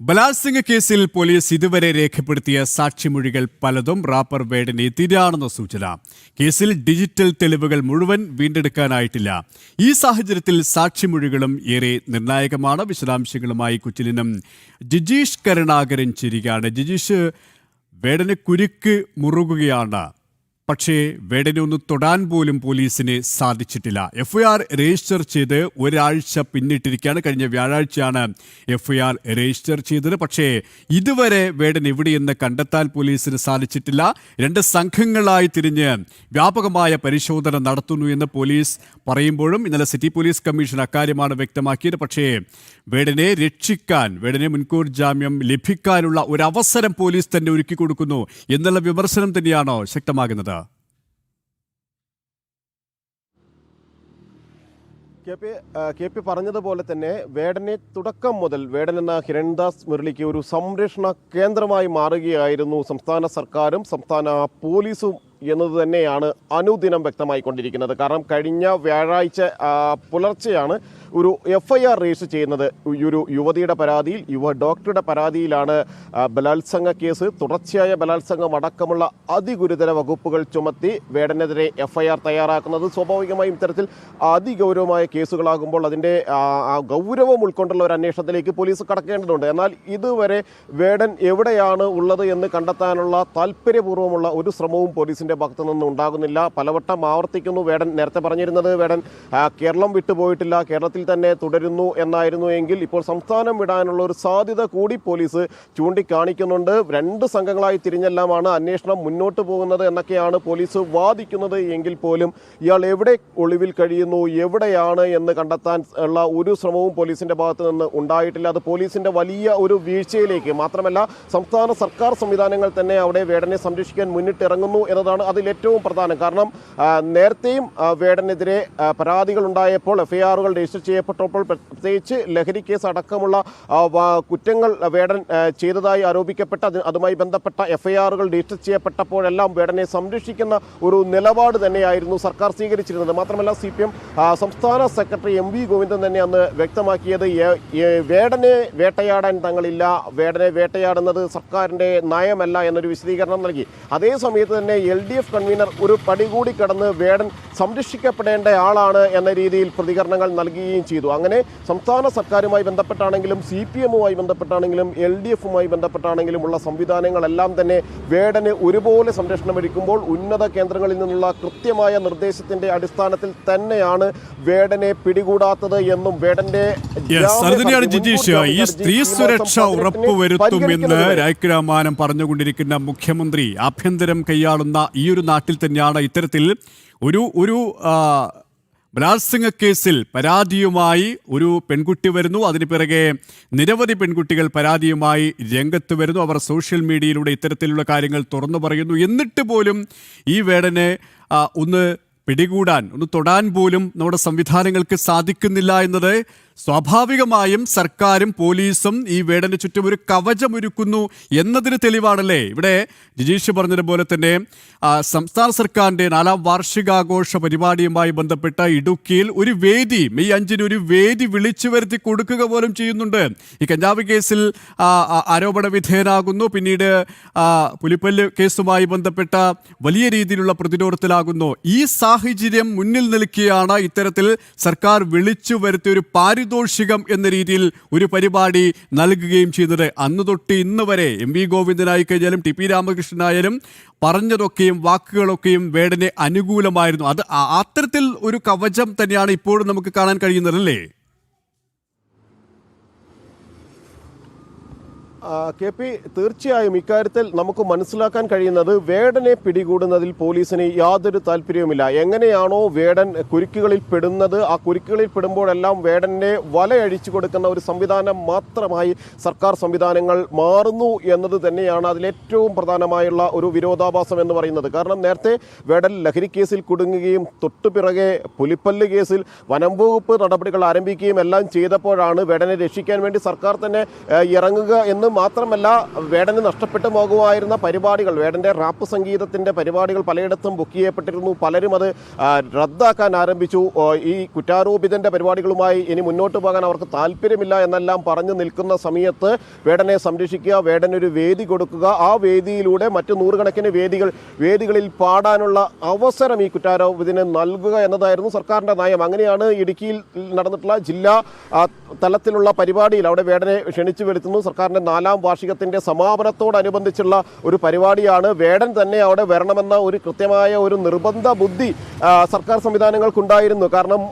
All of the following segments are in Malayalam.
ബലാത്സംഗ കേസിൽ പോലീസ് ഇതുവരെ രേഖപ്പെടുത്തിയ സാക്ഷിമൊഴികൾ പലതും റാപ്പർ വേടന് എതിരാണെന്ന സൂചന. കേസിൽ ഡിജിറ്റൽ തെളിവുകൾ മുഴുവൻ വീണ്ടെടുക്കാനായിട്ടില്ല. ഈ സാഹചര്യത്തിൽ സാക്ഷിമൊഴികളും ഏറെ നിർണായകമാണ്. വിശദാംശങ്ങളുമായി കൊച്ചിലിനും ജിജീഷ് കരുണാകരൻ ചേരുകയാണ്. ജിജീഷ്, വേടന് കുരുക്ക് മുറുകുകയാണ്. പക്ഷേ വേടനെ ഒന്ന് തൊടാൻ പോലും പോലീസിന് സാധിച്ചിട്ടില്ല. എഫ്ഐആർ രജിസ്റ്റർ ചെയ്ത് ഒരാഴ്ച പിന്നിട്ടിരിക്കുകയാണ്. കഴിഞ്ഞ വ്യാഴാഴ്ചയാണ് എഫ്ഐആർ രജിസ്റ്റർ ചെയ്തത്. പക്ഷേ ഇതുവരെ വേടൻ എവിടെയെന്ന് കണ്ടെത്താൻ പോലീസിന് സാധിച്ചിട്ടില്ല. രണ്ട് സംഘങ്ങളായി തിരിഞ്ഞ് വ്യാപകമായ പരിശോധന നടത്തുന്നു എന്ന് പോലീസ് പറയുമ്പോഴും ഇന്നലെ സിറ്റി പോലീസ് കമ്മീഷൻ അക്കാര്യമാണ് വ്യക്തമാക്കിയത്. പക്ഷേ വേടനെ രക്ഷിക്കാൻ, വേടനെ മുൻകൂർ ജാമ്യം ലഭിക്കാനുള്ള ഒരു അവസരം പോലീസ് തന്നെ ഒരുക്കി കൊടുക്കുന്നു എന്നുള്ള വിമർശനം തന്നെയാണോ ശക്തമാകുന്നത്? കെ പി പറഞ്ഞതുപോലെ തന്നെ വേടനെ തുടക്കം മുതൽ വേടൻ എന്ന ഹിരൺദാസ് മുരളിക്ക് ഒരു സംരക്ഷണ കേന്ദ്രമായി മാറുകയായിരുന്നു സംസ്ഥാന സർക്കാരും സംസ്ഥാന പോലീസും എന്നത് തന്നെയാണ് അനുദിനം വ്യക്തമായിക്കൊണ്ടിരിക്കുന്നത്. കാരണം കഴിഞ്ഞ വ്യാഴാഴ്ച പുലർച്ചെയാണ് ഒരു എഫ്ഐആർ രജിസ്റ്റർ ചെയ്യുന്നത്. ഒരു യുവതിയുടെ പരാതിയിൽ, ഡോക്ടറുടെ പരാതിയിലാണ് ബലാത്സംഗ കേസ്, തുടർച്ചയായ ബലാത്സംഗം അടക്കമുള്ള അതിഗുരുതര വകുപ്പുകൾ ചുമത്തി വേടനെതിരെ എഫ്ഐആർ തയ്യാറാക്കുന്നത്. സ്വാഭാവികമായും ഇത്തരത്തിൽ അതിഗൗരവമായ കേസുകളാകുമ്പോൾ അതിൻ്റെ ഗൗരവം ഉൾക്കൊണ്ടുള്ള ഒരു അന്വേഷണത്തിലേക്ക് പോലീസ് കടക്കേണ്ടതുണ്ട്. എന്നാൽ ഇതുവരെ വേടൻ എവിടെയാണ് ഉള്ളത് എന്ന് കണ്ടെത്താനുള്ള താല്പര്യപൂർവ്വമുള്ള ഒരു ശ്രമവും പോലീസിൻ്റെ ഭാഗത്തു നിന്ന് ഉണ്ടാകുന്നില്ല. പലവട്ടം ആവർത്തിക്കുന്നു. വേടൻ നേരത്തെ പറഞ്ഞിരുന്നത് വേടൻ കേരളം വിട്ടുപോയിട്ടില്ല, കേരളത്തിൽ തന്നെ തുടരുന്നു എന്നായിരുന്നു. എങ്കിൽ ഇപ്പോൾ സംസ്ഥാനം വിടാനുള്ള ഒരു സാധ്യത കൂടി പോലീസ് ചൂണ്ടിക്കാണിക്കുന്നുണ്ട്. രണ്ട് സംഘങ്ങളായി തിരിഞ്ഞെല്ലാമാണ് അന്വേഷണം മുന്നോട്ട് പോകുന്നത് എന്നൊക്കെയാണ് പോലീസ് വാദിക്കുന്നത്. എങ്കിൽ പോലും ഇയാൾ എവിടെ ഒളിവിൽ കഴിയുന്നു, എവിടെയാണ് എന്ന് കണ്ടെത്താൻ ഉള്ള ഒരു ശ്രമവും പോലീസിന്റെ ഭാഗത്ത് നിന്ന് ഉണ്ടായിട്ടില്ല. അത് പോലീസിന്റെ വലിയ ഒരു വീഴ്ചയിലേക്ക്, മാത്രമല്ല സംസ്ഥാന സർക്കാർ സംവിധാനങ്ങൾ തന്നെ അവിടെ വേടനെ സംരക്ഷിക്കാൻ മുന്നിട്ടിറങ്ങുന്നു എന്നതാണ് അതിൽ ഏറ്റവും പ്രധാനം. കാരണം നേരത്തെയും വേടനെതിരെ പരാതികൾ ഉണ്ടായപ്പോൾ, എഫ്ഐആറുകൾ രജിസ്റ്റർ ചെയ്യപ്പെട്ടപ്പോൾ, പ്രത്യേകിച്ച് ലഹരി കേസ് അടക്കമുള്ള കുറ്റങ്ങൾ വേടൻ ചെയ്തതായി ആരോപിക്കപ്പെട്ട അതുമായി ബന്ധപ്പെട്ട എഫ്ഐആറുകൾ രജിസ്റ്റർ ചെയ്യപ്പെട്ടപ്പോഴെല്ലാം വേടനെ സംരക്ഷിക്കുന്ന ഒരു നിലപാട് തന്നെയായിരുന്നു സർക്കാർ സ്വീകരിച്ചിരുന്നത്. മാത്രമല്ല CPM സംസ്ഥാന സെക്രട്ടറി MV ഗോവിന്ദൻ തന്നെ അന്ന് വ്യക്തമാക്കിയത് വേടനെ വേട്ടയാടാൻ തങ്ങളില്ല, വേടനെ വേട്ടയാടുന്നത് സർക്കാരിൻ്റെ നയമല്ല എന്നൊരു വിശദീകരണം നൽകി. അതേ സമയത്ത് തന്നെ LDF കൺവീനർ ഒരു പടി കൂടി കടന്ന് വേടൻ സംരക്ഷിക്കപ്പെടേണ്ട ആളാണ് എന്ന രീതിയിൽ പ്രതികരണങ്ങൾ നൽകുകയും ചെയ്തു. അങ്ങനെ സംസ്ഥാന സർക്കാരുമായി ബന്ധപ്പെട്ടാണെങ്കിലും CPMുമായി ബന്ധപ്പെട്ടാണെങ്കിലും LDFുമായി ബന്ധപ്പെട്ടാണെങ്കിലും ഉള്ള സംവിധാനങ്ങളെല്ലാം തന്നെ വേടന് ഒരുപോലെ സംരക്ഷണം ഒരുക്കുമ്പോൾ ഉന്നത കേന്ദ്രങ്ങളിൽ നിന്നുള്ള കൃത്യമായ നിർദ്ദേശത്തിന്റെ അടിസ്ഥാനത്തിൽ തന്നെയാണ് വേടനെ പിടികൂടാത്തത് എന്നും വേടന്റെ ഈ സ്ത്രീ സുരക്ഷ ഉറപ്പുവരുത്തുമെന്ന് രാജ്യരാമാനം പറഞ്ഞുകൊണ്ടിരിക്കുന്ന മുഖ്യമന്ത്രി ആഭ്യന്തരം കൈയാളുന്ന ഈ ഒരു നാട്ടിൽ തന്നെയാണ് ഇത്തരത്തിൽ ഒരു ബലാത്സംഗ കേസിൽ പരാതിയുമായി ഒരു പെൺകുട്ടി വരുന്നു. അതിന് പിറകെ നിരവധി പെൺകുട്ടികൾ പരാതിയുമായി രംഗത്ത് വരുന്നു. അവർ സോഷ്യൽ മീഡിയയിലൂടെ ഇത്തരത്തിലുള്ള കാര്യങ്ങൾ തുറന്നു പറയുന്നു. എന്നിട്ട് പോലും ഈ വേടനെ ഒന്ന് പിടികൂടാൻ, ഒന്ന് തൊടാൻ പോലും നമ്മുടെ സംവിധാനങ്ങൾക്ക് സാധിക്കുന്നില്ല എന്നത് സ്വാഭാവികമായും സർക്കാരും പോലീസും ഈ വേടന് ചുറ്റും ഒരു കവചമൊരുക്കുന്നു എന്നതിന് തെളിവാണല്ലേ. ഇവിടെ ജിജീഷ് പറഞ്ഞതുപോലെ തന്നെ സംസ്ഥാന സർക്കാരിൻ്റെ 4ാം വാർഷികാഘോഷ പരിപാടിയുമായി ബന്ധപ്പെട്ട ഇടുക്കിയിൽ ഒരു വേദി, മെയ് 5-ന് ഒരു വേദി വിളിച്ചു വരുത്തി കൊടുക്കുക പോലും ചെയ്യുന്നുണ്ട്. ഈ കഞ്ചാവ് കേസിൽ ആരോപണ വിധേയനാകുന്നു. പിന്നീട് പുലിപ്പല്ല് കേസുമായി ബന്ധപ്പെട്ട വലിയ രീതിയിലുള്ള പ്രതിരോധത്തിലാകുന്നു. ഈ സാഹചര്യം മുന്നിൽ നിൽക്കുകയാണ് ഇത്തരത്തിൽ സർക്കാർ വിളിച്ചു വരുത്തിയ ഒരു പാരിതോഷികം എന്ന രീതിയിൽ ഒരു പരിപാടി നൽകുകയും ചെയ്തത്. അന്ന് തൊട്ട് ഇന്ന് വരെ MV ഗോവിന്ദനായി കഴിഞ്ഞാലും TP രാമകൃഷ്ണനായാലും പറഞ്ഞതൊക്കെയും വാക്കുകളൊക്കെയും വേടനെ അനുകൂലമായിരുന്നു. അത് അത്തരത്തിൽ ഒരു കവചം തന്നെയാണ് ഇപ്പോഴും നമുക്ക് കാണാൻ കഴിയുന്നതല്ലേ? KP തീർച്ചയായും ഇക്കാര്യത്തിൽ നമുക്ക് മനസ്സിലാക്കാൻ കഴിയുന്നത് വേടനെ പിടികൂടുന്നതിൽ പോലീസിന് യാതൊരു താല്പര്യവുമില്ല. എങ്ങനെയാണോ വേടൻ കുരുക്കുകളിൽ പെടുന്നത്, ആ കുരുക്കുകളിൽ പെടുമ്പോഴെല്ലാം വേടനെ വലയഴിച്ചു കൊടുക്കുന്ന ഒരു സംവിധാനം മാത്രമായി സർക്കാർ സംവിധാനങ്ങൾ മാറുന്നു എന്നത് തന്നെയാണ് അതിലേറ്റവും പ്രധാനമായുള്ള ഒരു വിരോധാഭാസം എന്ന് പറയുന്നത്. കാരണം നേരത്തെ വേടൻ ലഹരി കേസിൽ കുടുങ്ങുകയും തൊട്ടുപിറകെ പുലിപ്പല്ല് കേസിൽ വനം വകുപ്പ് നടപടികൾ ആരംഭിക്കുകയും എല്ലാം ചെയ്തപ്പോഴാണ് വേടനെ രക്ഷിക്കാൻ വേണ്ടി സർക്കാർ തന്നെ ഇറങ്ങുക എന്നും മാത്രമല്ല, വേടന് നഷ്ടപ്പെട്ടു പോകുമായിരുന്ന പരിപാടികൾ, വേടൻ്റെ റാപ്പ് സംഗീതത്തിൻ്റെ പരിപാടികൾ പലയിടത്തും ബുക്ക് ചെയ്യപ്പെട്ടിരുന്നു. പലരും അത് റദ്ദാക്കാൻ ആരംഭിച്ചു. ഈ കുറ്റാരോപിതൻ്റെ പരിപാടികളുമായി ഇനി മുന്നോട്ട് പോകാൻ അവർക്ക് താല്പര്യമില്ല എന്നെല്ലാം പറഞ്ഞു നിൽക്കുന്ന സമയത്ത് വേടനെ സംരക്ഷിക്കുക, വേടനൊരു വേദി കൊടുക്കുക, ആ വേദിയിലൂടെ മറ്റ് നൂറുകണക്കിന് വേദികളിൽ പാടാനുള്ള അവസരം ഈ കുറ്റാരോപിതന് നൽകുക എന്നതായിരുന്നു സർക്കാരിൻ്റെ നയം. അങ്ങനെയാണ് ഇടുക്കിയിൽ നടന്നിട്ടുള്ള ജില്ലാ തലത്തിലുള്ള പരിപാടിയിൽ അവിടെ വേടനെ ക്ഷണിച്ചു വരുത്തുന്നു. സർക്കാരിൻ്റെ 4ാം വാർഷികത്തിൻ്റെ സമാപനത്തോടനുബന്ധിച്ചുള്ള ഒരു പരിപാടിയാണ്. വേടൻ തന്നെ അവിടെ വരണമെന്ന ഒരു കൃത്യമായ ഒരു നിർബന്ധ ബുദ്ധി സർക്കാർ സംവിധാനങ്ങൾക്കുണ്ടായിരുന്നു. കാരണം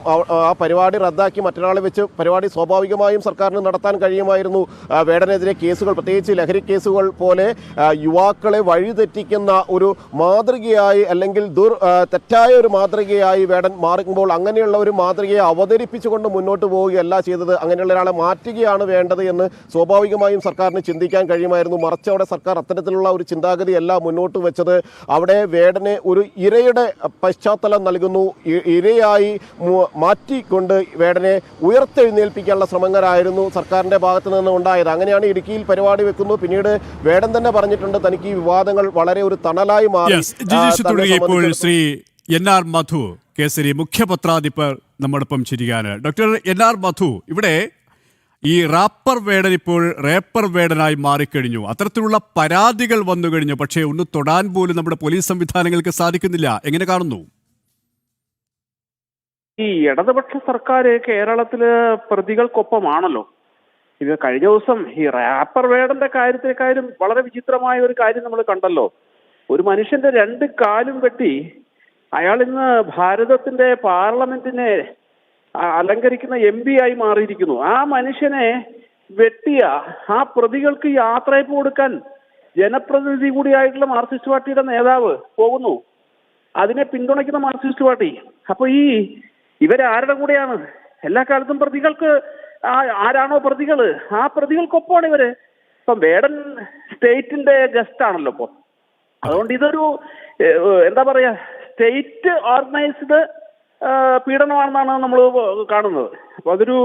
ആ പരിപാടി റദ്ദാക്കി മറ്റൊരാളെ വെച്ച് പരിപാടി സ്വാഭാവികമായും സർക്കാരിന് നടത്താൻ കഴിയുമായിരുന്നു. വേടനെതിരെ കേസുകൾ, പ്രത്യേകിച്ച് ലഹരി കേസുകൾ പോലെ യുവാക്കളെ വഴിതെറ്റിക്കുന്ന ഒരു മാതൃകയായി, അല്ലെങ്കിൽ തെറ്റായ ഒരു മാതൃകയായി വേടൻ മാറുമ്പോൾ അങ്ങനെയുള്ള ഒരു മാതൃകയെ അവതരിപ്പിച്ചുകൊണ്ട് മുന്നോട്ട് പോവുകയല്ല ചെയ്തത്. അങ്ങനെയുള്ള ഒരാളെ മാറ്റുകയാണ് വേണ്ടത് എന്ന് സ്വാഭാവികമായും സർക്കാരിന് ചിന്തിക്കാൻ കഴിയുമായിരുന്നു. മറിച്ച് അവിടെ സർക്കാർ അത്തരത്തിലുള്ള ഒരു ചിന്താഗതിയല്ല മുന്നോട്ട് വെച്ചത്. അവിടെ വേടനെ ഒരു ഇരയുടെ പശ്ചാത്തലം നൽകുന്നു. ഇരയായി മാറ്റിക്കൊണ്ട് വേടനെ ഉയർത്തെഴുന്നേൽപ്പിക്കാനുള്ള ശ്രമങ്ങളായിരുന്നു സർക്കാരിൻ്റെ ഭാഗത്ത് നിന്ന് ഉണ്ടായത്. അങ്ങനെയാണ് ഇടുക്കിയിൽ പരിപാടി വെക്കുന്നു. പിന്നീട് വേടൻ തന്നെ പറഞ്ഞിട്ടുണ്ട് തനിക്ക് ഈ വിവാദങ്ങൾ വളരെ ഒരു തണലായി മാറി. ശ്രീ NR മധു, കേസരി മുഖ്യപത്രാധിപർ നമ്മോടൊപ്പം ചിരിക്കാന്. ഡോക്ടർ NR മധു, ഇവിടെ ഈ റാപ്പർ വേടൻ ഇപ്പോൾ റേപ്പർ വേടനായി മാറിക്കഴിഞ്ഞു. അത്തരത്തിലുള്ള പരാതികൾ വന്നു കഴിഞ്ഞു. പക്ഷേ ഒന്ന് തൊടാൻ പോലും നമ്മുടെ പോലീസ് സംവിധാനങ്ങൾക്ക് സാധിക്കുന്നില്ല. എങ്ങനെ കാണുന്നു? ഈ ഇടതുപക്ഷ സർക്കാർ കേരളത്തില് പ്രതികൾക്കൊപ്പമാണല്ലോ. ഇത് കഴിഞ്ഞ ദിവസം ഈ റാപ്പർ വേടന്റെ കാര്യത്തെക്കാളും വളരെ വിചിത്രമായ ഒരു കാര്യം നമ്മൾ കണ്ടല്ലോ. ഒരു മനുഷ്യന്റെ 2 കാലും വെട്ടി അയാൾ ഇന്ന് ഭാരതത്തിന്റെ പാർലമെന്റിനെ അലങ്കരിക്കുന്ന MP ആയി മാറിയിരിക്കുന്നു. ആ മനുഷ്യനെ വെട്ടിയ ആ പ്രതികൾക്ക് യാത്രയപ്പ് കൊടുക്കാൻ ജനപ്രതിനിധി കൂടിയായിട്ടുള്ള മാർക്സിസ്റ്റ് പാർട്ടിയുടെ നേതാവ് പോകുന്നു. അതിനെ പിന്തുണയ്ക്കുന്ന മാർക്സിസ്റ്റ് പാർട്ടി. അപ്പൊ ഇവരാരുടെ കൂടെയാണ്? എല്ലാ കാലത്തും പ്രതികൾക്ക് ആരാണോ പ്രതികള്, ആ പ്രതികൾക്കൊപ്പമാണ് ഇവര്. ഇപ്പം വേടൻ സ്റ്റേറ്റിന്റെ ഗസ്റ്റ് ആണല്ലോ ഇപ്പൊ. അതുകൊണ്ട് ഇതൊരു എന്താ പറയാ, സ്റ്റേറ്റ് ഓർഗനൈസ്ഡ് പീഡനമാണെന്നാണ് നമ്മൾ കാണുന്നത്. അപ്പൊ അതൊരു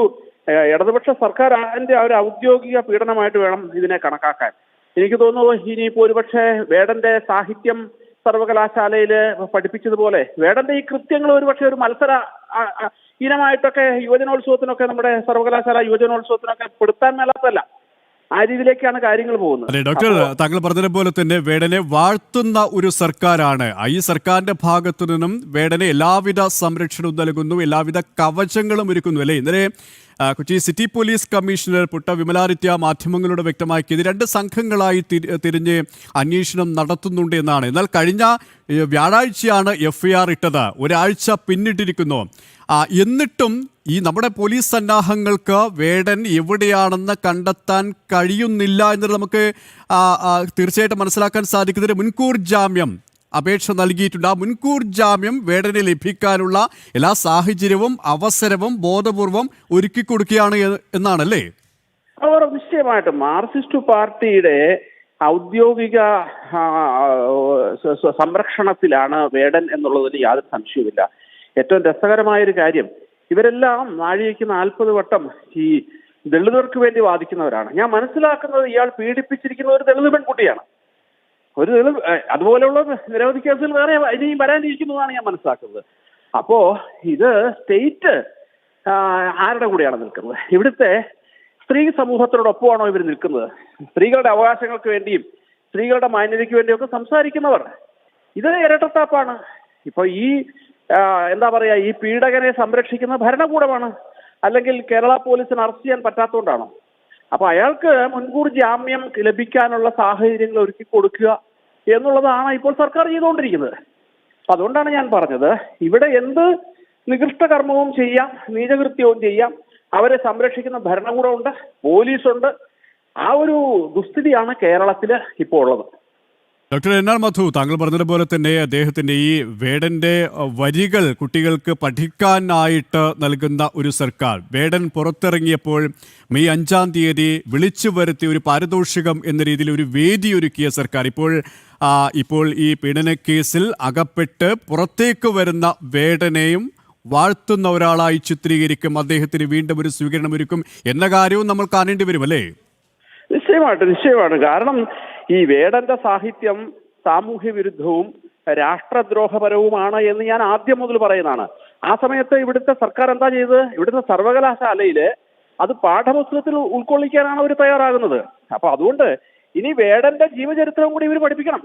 ഇടതുപക്ഷ സർക്കാർ അതിന്റെ ഒരു ഔദ്യോഗിക പീഡനമായിട്ട് വേണം ഇതിനെ കണക്കാക്കാൻ. എനിക്ക് തോന്നുന്നു ഇനിയിപ്പോ ഒരുപക്ഷെ വേടന്റെ സാഹിത്യം സർവകലാശാലയിൽ പഠിപ്പിച്ചതുപോലെ വേടന്റെ ഈ കൃത്യങ്ങൾ ഒരുപക്ഷെ ഒരു മത്സര ഇനമായിട്ടൊക്കെ യുവജനോത്സവത്തിനൊക്കെ, നമ്മുടെ സർവകലാശാല യുവജനോത്സവത്തിനൊക്കെ പെടുത്താൻ മേലാത്തല്ല. ആ രീതിയിലേക്കാണ് കാര്യങ്ങൾ പോകുന്നത്. അതെ ഡോക്ടർ, താങ്കൾ പറഞ്ഞതുപോലെ തന്നെ വേടനെ വാഴ്ത്തുന്ന ഒരു സർക്കാരാണ്. ഈ സർക്കാരിന്റെ ഭാഗത്തു നിന്നും വേടനെ എല്ലാവിധ സംരക്ഷണവും നൽകുന്നു, എല്ലാവിധ കവചങ്ങളും ഒരുക്കുന്നു അല്ലേ? ഇന്നലെ Kochi city police commissioner Putta Vimaladitya മാധ്യമങ്ങളോട് വ്യക്തമാക്കിയത് 2 സംഘങ്ങളായി തിരിഞ്ഞ് അന്വേഷണം നടത്തുന്നുണ്ട് എന്നാണ്. എന്നാൽ കഴിഞ്ഞ വ്യാഴാഴ്ചയാണ് FIR ഇട്ടത്. ഒരാഴ്ച പിന്നിട്ടിരിക്കുന്നു. എന്നിട്ടും ഈ നമ്മുടെ പോലീസ് സന്നാഹങ്ങൾക്ക് വേടൻ എവിടെയാണെന്ന് കണ്ടെത്താൻ കഴിയുന്നില്ല എന്നത് നമുക്ക് തീർച്ചയായിട്ടും മനസ്സിലാക്കാൻ സാധിക്കുന്നതിന് മുൻകൂർ ജാമ്യം അപേക്ഷ നൽകിയിട്ടുണ്ട്. ആ മുൻകൂർ ജാമ്യം വേടനെ ലഭിക്കാനുള്ള എല്ലാ സാഹചര്യവും അവസരവും ബോധപൂർവം ഒരുക്കി കൊടുക്കുകയാണ് എന്നാണല്ലേ? അവർ നിശ്ചയമായിട്ടും മാർക്സിസ്റ്റ് പാർട്ടിയുടെ ഔദ്യോഗിക സംരക്ഷണത്തിലാണ് വേടൻ എന്നുള്ളതിന് യാതൊരു സംശയവുമില്ല. ഏറ്റവും രസകരമായൊരു കാര്യം, ഇവരെല്ലാം നാഴികയ്ക്ക് 40 വട്ടം ഈ ദളിതർക്ക് വേണ്ടി വാദിക്കുന്നവരാണ്. ഞാൻ മനസ്സിലാക്കുന്നത് ഇയാൾ പീഡിപ്പിച്ചിരിക്കുന്ന ഒരു ദളിത് പെൺകുട്ടിയാണ്. ഒരു ദളിത്, അതുപോലെയുള്ള നിരവധി കേസുകൾ വേറെ ഇനിയും വരാനിരിക്കുന്നതാണ് ഞാൻ മനസ്സിലാക്കുന്നത്. അപ്പോ ഇത് സ്റ്റേറ്റ് ആരുടെ കൂടെയാണ് നിൽക്കുന്നത്? ഇവിടുത്തെ സ്ത്രീ സമൂഹത്തിനോടൊപ്പമാണോ ഇവർ നിൽക്കുന്നത്? സ്ത്രീകളുടെ അവകാശങ്ങൾക്ക് വേണ്ടിയും സ്ത്രീകളുടെ മാന്യതയ്ക്ക് വേണ്ടിയൊക്കെ സംസാരിക്കുന്നവർ. ഇത് ഇരട്ടത്താപ്പാണ്. ഇപ്പൊ എന്താ പറയാ, ഈ പീഡകനെ സംരക്ഷിക്കുന്ന ഭരണകൂടമാണ്. അല്ലെങ്കിൽ കേരള പോലീസിന് അറസ്റ്റ് ചെയ്യാൻ പറ്റാത്തതുകൊണ്ടാണോ? അപ്പൊ അയാൾക്ക് മുൻകൂർ ജാമ്യം ലഭിക്കാനുള്ള സാഹചര്യങ്ങൾ ഒരുക്കി കൊടുക്കുക എന്നുള്ളതാണ് ഇപ്പോൾ സർക്കാർ ചെയ്തുകൊണ്ടിരിക്കുന്നത്. അപ്പൊ അതുകൊണ്ടാണ് ഞാൻ പറഞ്ഞത്, ഇവിടെ എന്ത് നികൃഷ്ട കർമ്മവും ചെയ്യാം, നീചകൃത്യവും ചെയ്യാം. അവരെ സംരക്ഷിക്കുന്ന ഭരണകൂടമുണ്ട്, പോലീസുണ്ട്. ആ ഒരു ദുസ്ഥിതിയാണ് കേരളത്തിൽ ഇപ്പോൾ ഉള്ളത്. ഡോക്ടർ NR മധു, താങ്കൾ പറഞ്ഞതുപോലെ തന്നെ അദ്ദേഹത്തിന്റെ ഈ വേടന്റെ വരികൾ കുട്ടികൾക്ക് പഠിക്കാനായിട്ട് നൽകുന്ന ഒരു സർക്കാർ. വേടൻ പുറത്തിറങ്ങിയപ്പോൾ മെയ് 5-ാം തീയതി വിളിച്ചു വരുത്തി ഒരു പാരിതോഷികം എന്ന രീതിയിൽ ഒരു വേദി ഒരുക്കിയ സർക്കാർ. ഇപ്പോൾ ഈ പീഡന കേസിൽ അകപ്പെട്ട് പുറത്തേക്ക് വരുന്ന വേടനെയും വാഴ്ത്തുന്ന ഒരാളായി ചിത്രീകരിക്കും, അദ്ദേഹത്തിന് വീണ്ടും ഒരു സ്വീകരണം ഒരുക്കും എന്ന കാര്യവും നമ്മൾ കാണേണ്ടി വരും അല്ലേ? നിശ്ചയമായിട്ട്. കാരണം ഈ വേടന്റെ സാഹിത്യം സാമൂഹ്യ വിരുദ്ധവും രാഷ്ട്രദ്രോഹപരവുമാണ് എന്ന് ഞാൻ ആദ്യം മുതൽ പറയുന്നതാണ്. ആ സമയത്ത് ഇവിടുത്തെ സർക്കാർ എന്താ ചെയ്തത്? ഇവിടുത്തെ സർവകലാശാലയില് അത് പാഠപുസ്തകത്തിൽ ഉൾക്കൊള്ളിക്കാനാണ് അവർ തയ്യാറാകുന്നത്. അപ്പൊ അതുകൊണ്ട് ഇനി വേടന്റെ ജീവചരിത്രവും കൂടി ഇവർ പഠിപ്പിക്കണം.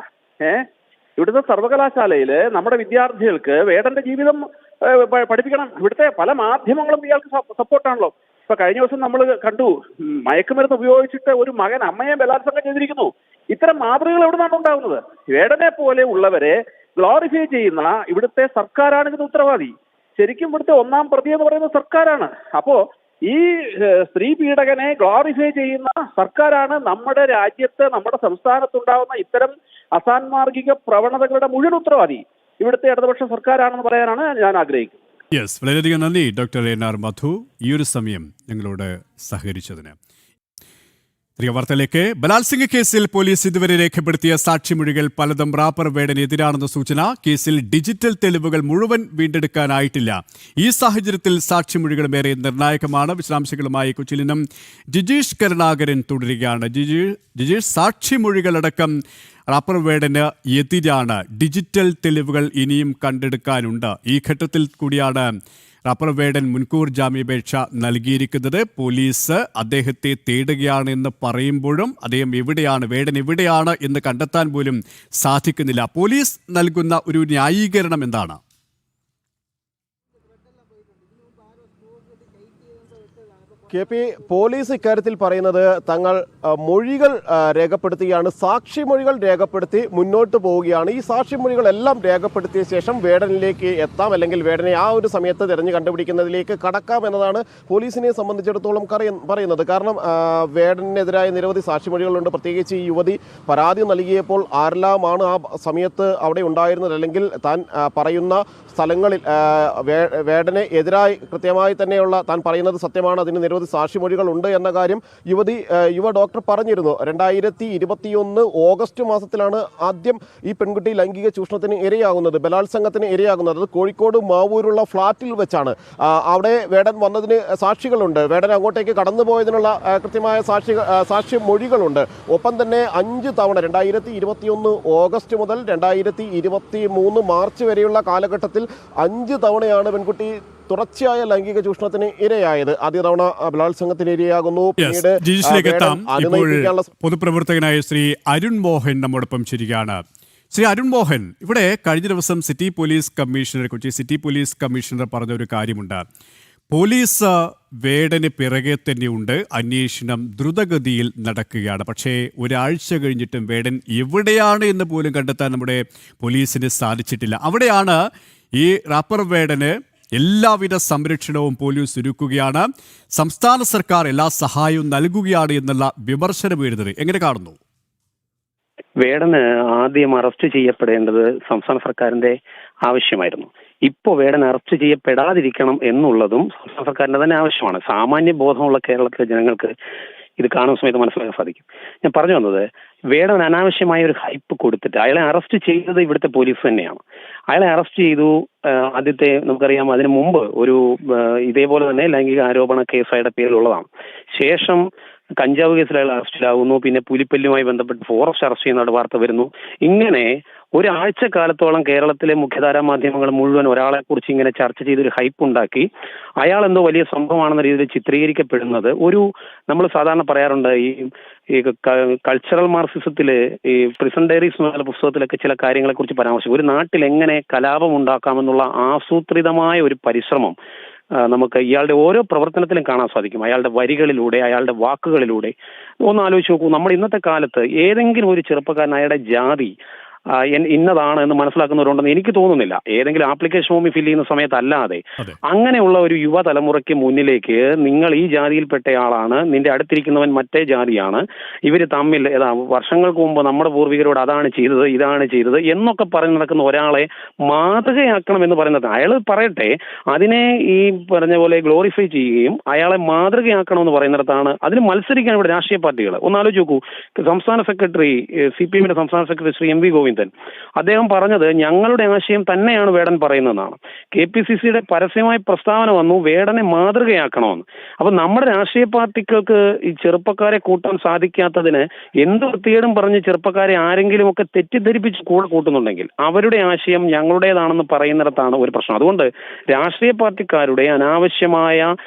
ഇവിടുത്തെ സർവകലാശാലയില് നമ്മുടെ വിദ്യാർത്ഥികൾക്ക് വേടന്റെ ജീവിതം പഠിപ്പിക്കണം. ഇവിടുത്തെ പല മാധ്യമങ്ങളും ഇയാൾക്ക് സപ്പോർട്ടാണല്ലോ. ഇപ്പൊ കഴിഞ്ഞ ദിവസം നമ്മൾ കണ്ടു, മയക്കുമരുന്ന് ഉപയോഗിച്ചിട്ട് ഒരു മകൻ അമ്മയെ ബലാത്സംഗം ചെയ്തിരിക്കുന്നു. ഇത്തരം മാതൃകകൾ എവിടെ നിന്നാണ് ഉണ്ടാകുന്നത്? വേടനെ പോലെ ഉള്ളവരെ ഗ്ലോറിഫൈ ചെയ്യുന്ന ഇവിടുത്തെ സർക്കാരാണ് ഇതിന് ഉത്തരവാദി. ശരിക്കും ഇവിടുത്തെ ഒന്നാം പ്രതി എന്ന് പറയുന്നത് സർക്കാരാണ്. അപ്പോ ഈ സ്ത്രീ പീഡകനെ ഗ്ലോറിഫൈ ചെയ്യുന്ന സർക്കാരാണ് നമ്മുടെ രാജ്യത്ത്, നമ്മുടെ സംസ്ഥാനത്തുണ്ടാവുന്ന ഇത്തരം അസാൻമാർഗിക പ്രവണതകളുടെ മുഴുവൻ ഉത്തരവാദി ഇവിടുത്തെ ഇടതുപക്ഷ സർക്കാരാണെന്ന് പറയാനാണ് ഞാൻ ആഗ്രഹിക്കുന്നത്. യെസ്, വളരെയധികം നന്ദി ഡോക്ടർ NR മധു ഈ ഒരു സമയം ഞങ്ങളോട് സഹകരിച്ചതിന്. വാർത്തയിലേക്ക്. ബലാത്സംഗ കേസിൽ പോലീസ് ഇതുവരെ രേഖപ്പെടുത്തിയ സാക്ഷിമൊഴികൾ പലതും റാപ്പർ വേടനെതിരാണെന്ന സൂചന. കേസിൽ ഡിജിറ്റൽ തെളിവുകൾ മുഴുവൻ വീണ്ടെടുക്കാനായിട്ടില്ല. ഈ സാഹചര്യത്തിൽ സാക്ഷിമൊഴികളും ഏറെ നിർണായകമാണ്. വിശദാംശങ്ങളുമായി കൊച്ചിയിൽ നിന്നും ജിജീഷ് കരുണാകരൻ തുടരുകയാണ്. ജിജീഷ്, സാക്ഷിമൊഴികളടക്കം റാപ്പർ വേടന് എതിരാണ്. ഡിജിറ്റൽ തെളിവുകൾ ഇനിയും കണ്ടെടുക്കാനുണ്ട്. ഈ ഘട്ടത്തിൽ കൂടിയാണ് റാപ്പർ വേടൻ മുൻകൂർ ജാമ്യാപേക്ഷ നൽകിയിരിക്കുന്നത്. പോലീസ് അദ്ദേഹത്തെ തേടുകയാണെന്ന് പറയുമ്പോഴും അദ്ദേഹം വേടൻ എവിടെയാണ് എന്ന് കണ്ടെത്താൻ പോലും സാധിക്കുന്നില്ല. പോലീസ് നൽകുന്ന ഒരു ന്യായീകരണം എന്താണ്? KP, പോലീസ് ഇക്കാര്യത്തിൽ പറയുന്നത് തങ്ങൾ മൊഴികൾ രേഖപ്പെടുത്തുകയാണ്, സാക്ഷിമൊഴികൾ രേഖപ്പെടുത്തി മുന്നോട്ട് പോവുകയാണ്. ഈ സാക്ഷിമൊഴികളെല്ലാം രേഖപ്പെടുത്തിയ ശേഷം വേടനിലേക്ക് എത്താം, അല്ലെങ്കിൽ വേടനെ ആ ഒരു സമയത്ത് തിരഞ്ഞു കണ്ടുപിടിക്കുന്നതിലേക്ക് കടക്കാം എന്നതാണ് പോലീസിനെ സംബന്ധിച്ചിടത്തോളം പറയുന്നത്. കാരണം വേടനെതിരായ നിരവധി സാക്ഷിമൊഴികളുണ്ട്. പ്രത്യേകിച്ച് ഈ യുവതി പരാതി നൽകിയപ്പോൾ ആരെല്ലാമാണ് ആ സമയത്ത് അവിടെ ഉണ്ടായിരുന്നത്, അല്ലെങ്കിൽ താൻ പറയുന്ന സ്ഥലങ്ങളിൽ വേടനെ എതിരായി കൃത്യമായി തന്നെയുള്ള താൻ പറയുന്നത് സത്യമാണ്, അതിന് നിരവധി സാക്ഷിമൊഴികൾ ഉണ്ട് എന്ന കാര്യം യുവ ഡോക്ടർ പറഞ്ഞിരുന്നു. 2021 ഓഗസ്റ്റ് മാസത്തിലാണ് ആദ്യം ഈ പെൺകുട്ടി ലൈംഗിക ചൂഷണത്തിന് ഇരയാകുന്നത്, ബലാത്സംഗത്തിന് ഇരയാകുന്നത്. അത് കോഴിക്കോട് മാവൂരുള്ള ഫ്ളാറ്റിൽ വെച്ചാണ്. അവിടെ വേടൻ വന്നതിന് സാക്ഷികളുണ്ട്, വേടൻ അങ്ങോട്ടേക്ക് കടന്നുപോയതിനുള്ള കൃത്യമായ സാക്ഷിമൊഴികളുണ്ട്. ഒപ്പം തന്നെ 5 തവണ 2021 ഓഗസ്റ്റ് മുതൽ 2023 മാർച്ച് വരെയുള്ള കാലഘട്ടത്തിൽ 5 തവണയാണ് പെൺകുട്ടി തുടർച്ചയായ ലൈംഗിക ചൂഷണത്തിന് ഇരയായത്. ആദ്യ തവണ ബലാത്സംഗത്തിന് ഇരയാകുന്നു. പിന്നീട് പൊതുപ്രവർത്തകനായ ശ്രീ അരുൺ മോഹൻ നമ്മോടൊപ്പം ചേരുകയാണ്. ശ്രീ അരുൺ മോഹൻ, ഇവിടെ കഴിഞ്ഞ ദിവസം കൊച്ചി സിറ്റി പോലീസ് കമ്മീഷണർ പറഞ്ഞ ഒരു കാര്യമുണ്ട്. പോലീസ് വേടന് പിറകെ തന്നെയുണ്ട്, അന്വേഷണം ദ്രുതഗതിയിൽ നടക്കുകയാണ്. പക്ഷേ ഒരാഴ്ച കഴിഞ്ഞിട്ടും വേടൻ എവിടെയാണ് എന്ന് പോലും കണ്ടെത്താൻ നമ്മുടെ പോലീസിന് സാധിച്ചിട്ടില്ല. അവിടെയാണ് ഈ റാപ്പർ വേടന് എല്ലാവിധ സംരക്ഷണവും പോലീസ് ഒരുക്കുകയാണ്, സംസ്ഥാന സർക്കാർ എല്ലാ സഹായവും നൽകുകയാണ് എന്നുള്ള വിമർശനം വരുന്നത് എങ്ങനെ കാണുന്നു? വേടന് ആദ്യം അറസ്റ്റ് ചെയ്യപ്പെടേണ്ടത് സംസ്ഥാന സർക്കാരിന്റെ ആവശ്യമായിരുന്നു. ഇപ്പോൾ വേടൻ അറസ്റ്റ് ചെയ്യപ്പെടാതിരിക്കണം എന്നുള്ളതും സംസ്ഥാന സർക്കാരിന്റെ തന്നെ ആവശ്യമാണ്. സാമാന്യ ബോധമുള്ള കേരളത്തിലെ ജനങ്ങൾക്ക് ഇത് കാണുന്ന സമയത്ത് മനസ്സിലാക്കാൻ സാധിക്കും. ഞാൻ പറഞ്ഞു വന്നത്, വേടൻ അനാവശ്യമായ ഒരു ഹൈപ്പ് കൊടുത്തിട്ട് അയാളെ അറസ്റ്റ് ചെയ്തത് ഇവിടുത്തെ പോലീസ് തന്നെയാണ്. അയാളെ അറസ്റ്റ് ചെയ്തു. ആദ്യത്തെ നമുക്കറിയാം, അതിനു മുമ്പ് ഒരു ഇതേപോലെ തന്നെ ലൈംഗിക ആരോപണ കേസ് അയാളുടെ പേരിലുള്ളതാണ്. ശേഷം കഞ്ചാവ് കേസിൽ അയാൾ അറസ്റ്റിലാവുന്നു. പിന്നെ പുലിപ്പല്ലുമായി ബന്ധപ്പെട്ട് ഫോറസ്റ്റ് അറസ്റ്റ് ചെയ്യുന്ന വാർത്ത വരുന്നു. ഇങ്ങനെ ഒരാഴ്ച കാലത്തോളം കേരളത്തിലെ മുഖ്യധാരാ മാധ്യമങ്ങൾ മുഴുവൻ ഒരാളെ കുറിച്ച് ഇങ്ങനെ ചർച്ച ചെയ്തൊരു ഹൈപ്പ് ഉണ്ടാക്കി അയാൾ എന്തോ വലിയ സംഭവമാണെന്ന രീതിയിൽ ചിത്രീകരിക്കപ്പെടുന്നത് നമ്മൾ സാധാരണ പറയാറുണ്ട്, ഈ കൾച്ചറൽ മാർക്സിസത്തില് ഈ പ്രിസൺ ഡയറീസ് എന്നുള്ള പുസ്തകത്തിലൊക്കെ ചില കാര്യങ്ങളെ കുറിച്ച് പരാമർശിക്കും. ഒരു നാട്ടിൽ എങ്ങനെ കലാപം ഉണ്ടാക്കാമെന്നുള്ള ആസൂത്രിതമായ ഒരു പരിശ്രമം നമുക്ക് ഇയാളുടെ ഓരോ പ്രവർത്തനത്തിലും കാണാൻ സാധിക്കും. അയാളുടെ വരികളിലൂടെ, അയാളുടെ വാക്കുകളിലൂടെ. ഒന്ന് ആലോചിച്ച് നോക്കൂ, നമ്മൾ ഇന്നത്തെ കാലത്ത് ഏതെങ്കിലും ഒരു ചെറുപ്പക്കാരൻ അയാളുടെ ജാതി ഇന്നതാണ് എന്ന് മനസ്സിലാക്കുന്നവരുണ്ടെന്ന് എനിക്ക് തോന്നുന്നില്ല. ഏതെങ്കിലും ആപ്ലിക്കേഷൻ ഫോമിൽ ഫില്ല് ചെയ്യുന്ന സമയത്തല്ലാതെ അങ്ങനെയുള്ള ഒരു യുവതലമുറയ്ക്ക് മുന്നിലേക്ക് നിങ്ങൾ ഈ ജാതിയിൽപ്പെട്ടയാളാണ്, നിന്റെ അടുത്തിരിക്കുന്നവൻ മറ്റേ ജാതിയാണ്, ഇവർ തമ്മിൽ വർഷങ്ങൾക്ക് മുമ്പ് നമ്മുടെ പൂർവികരോട് അതാണ് ചെയ്തത് ഇതാണ് ചെയ്തത് എന്നൊക്കെ പറഞ്ഞ് നടക്കുന്ന ഒരാളെ മാതൃകയാക്കണം എന്ന് പറയുന്നത്, അയാൾ പറയട്ടെ, അതിനെ ഈ പറഞ്ഞ പോലെ ഗ്ലോറിഫൈ ചെയ്യുകയും അയാളെ മാതൃകയാക്കണമെന്ന് പറയുന്നിടത്താണ് അതിന് മത്സരിക്കാൻ ഇവിടെ രാഷ്ട്രീയ പാർട്ടികൾ. ഒന്നാലോചിച്ച് നോക്കൂ, സംസ്ഥാന സെക്രട്ടറി CPM-ന്റെ സംസ്ഥാന സെക്രട്ടറി ശ്രീ MV ഗോവിന്ദൻ ഗോവിന്ദൻ. അദ്ദേഹം പറഞ്ഞത് ഞങ്ങളുടെ ആശയം തന്നെയാണ് വേടൻ പറയുന്നതെന്നാണ്. KPCCയുടെ പരസ്യമായ പ്രസ്താവന വന്നു, വേടനെ മാതൃകയാക്കണമെന്ന്. അപ്പൊ നമ്മുടെ രാഷ്ട്രീയ പാർട്ടികൾക്ക് ഈ ചെറുപ്പക്കാരെ കൂട്ടാൻ സാധിക്കാത്തതിന് എന്ത് വൃത്തികേടും പറഞ്ഞ് ചെറുപ്പക്കാരെ ആരെങ്കിലും ഒക്കെ തെറ്റിദ്ധരിപ്പിച്ച് കൂടെ കൂട്ടുന്നുണ്ടെങ്കിൽ അവരുടെ ആശയം ഞങ്ങളുടേതാണെന്ന് പറയുന്നിടത്താണ് ഒരു പ്രശ്നം. അതുകൊണ്ട് രാഷ്ട്രീയ പാർട്ടിക്കാരുടെ അനാവശ്യമായ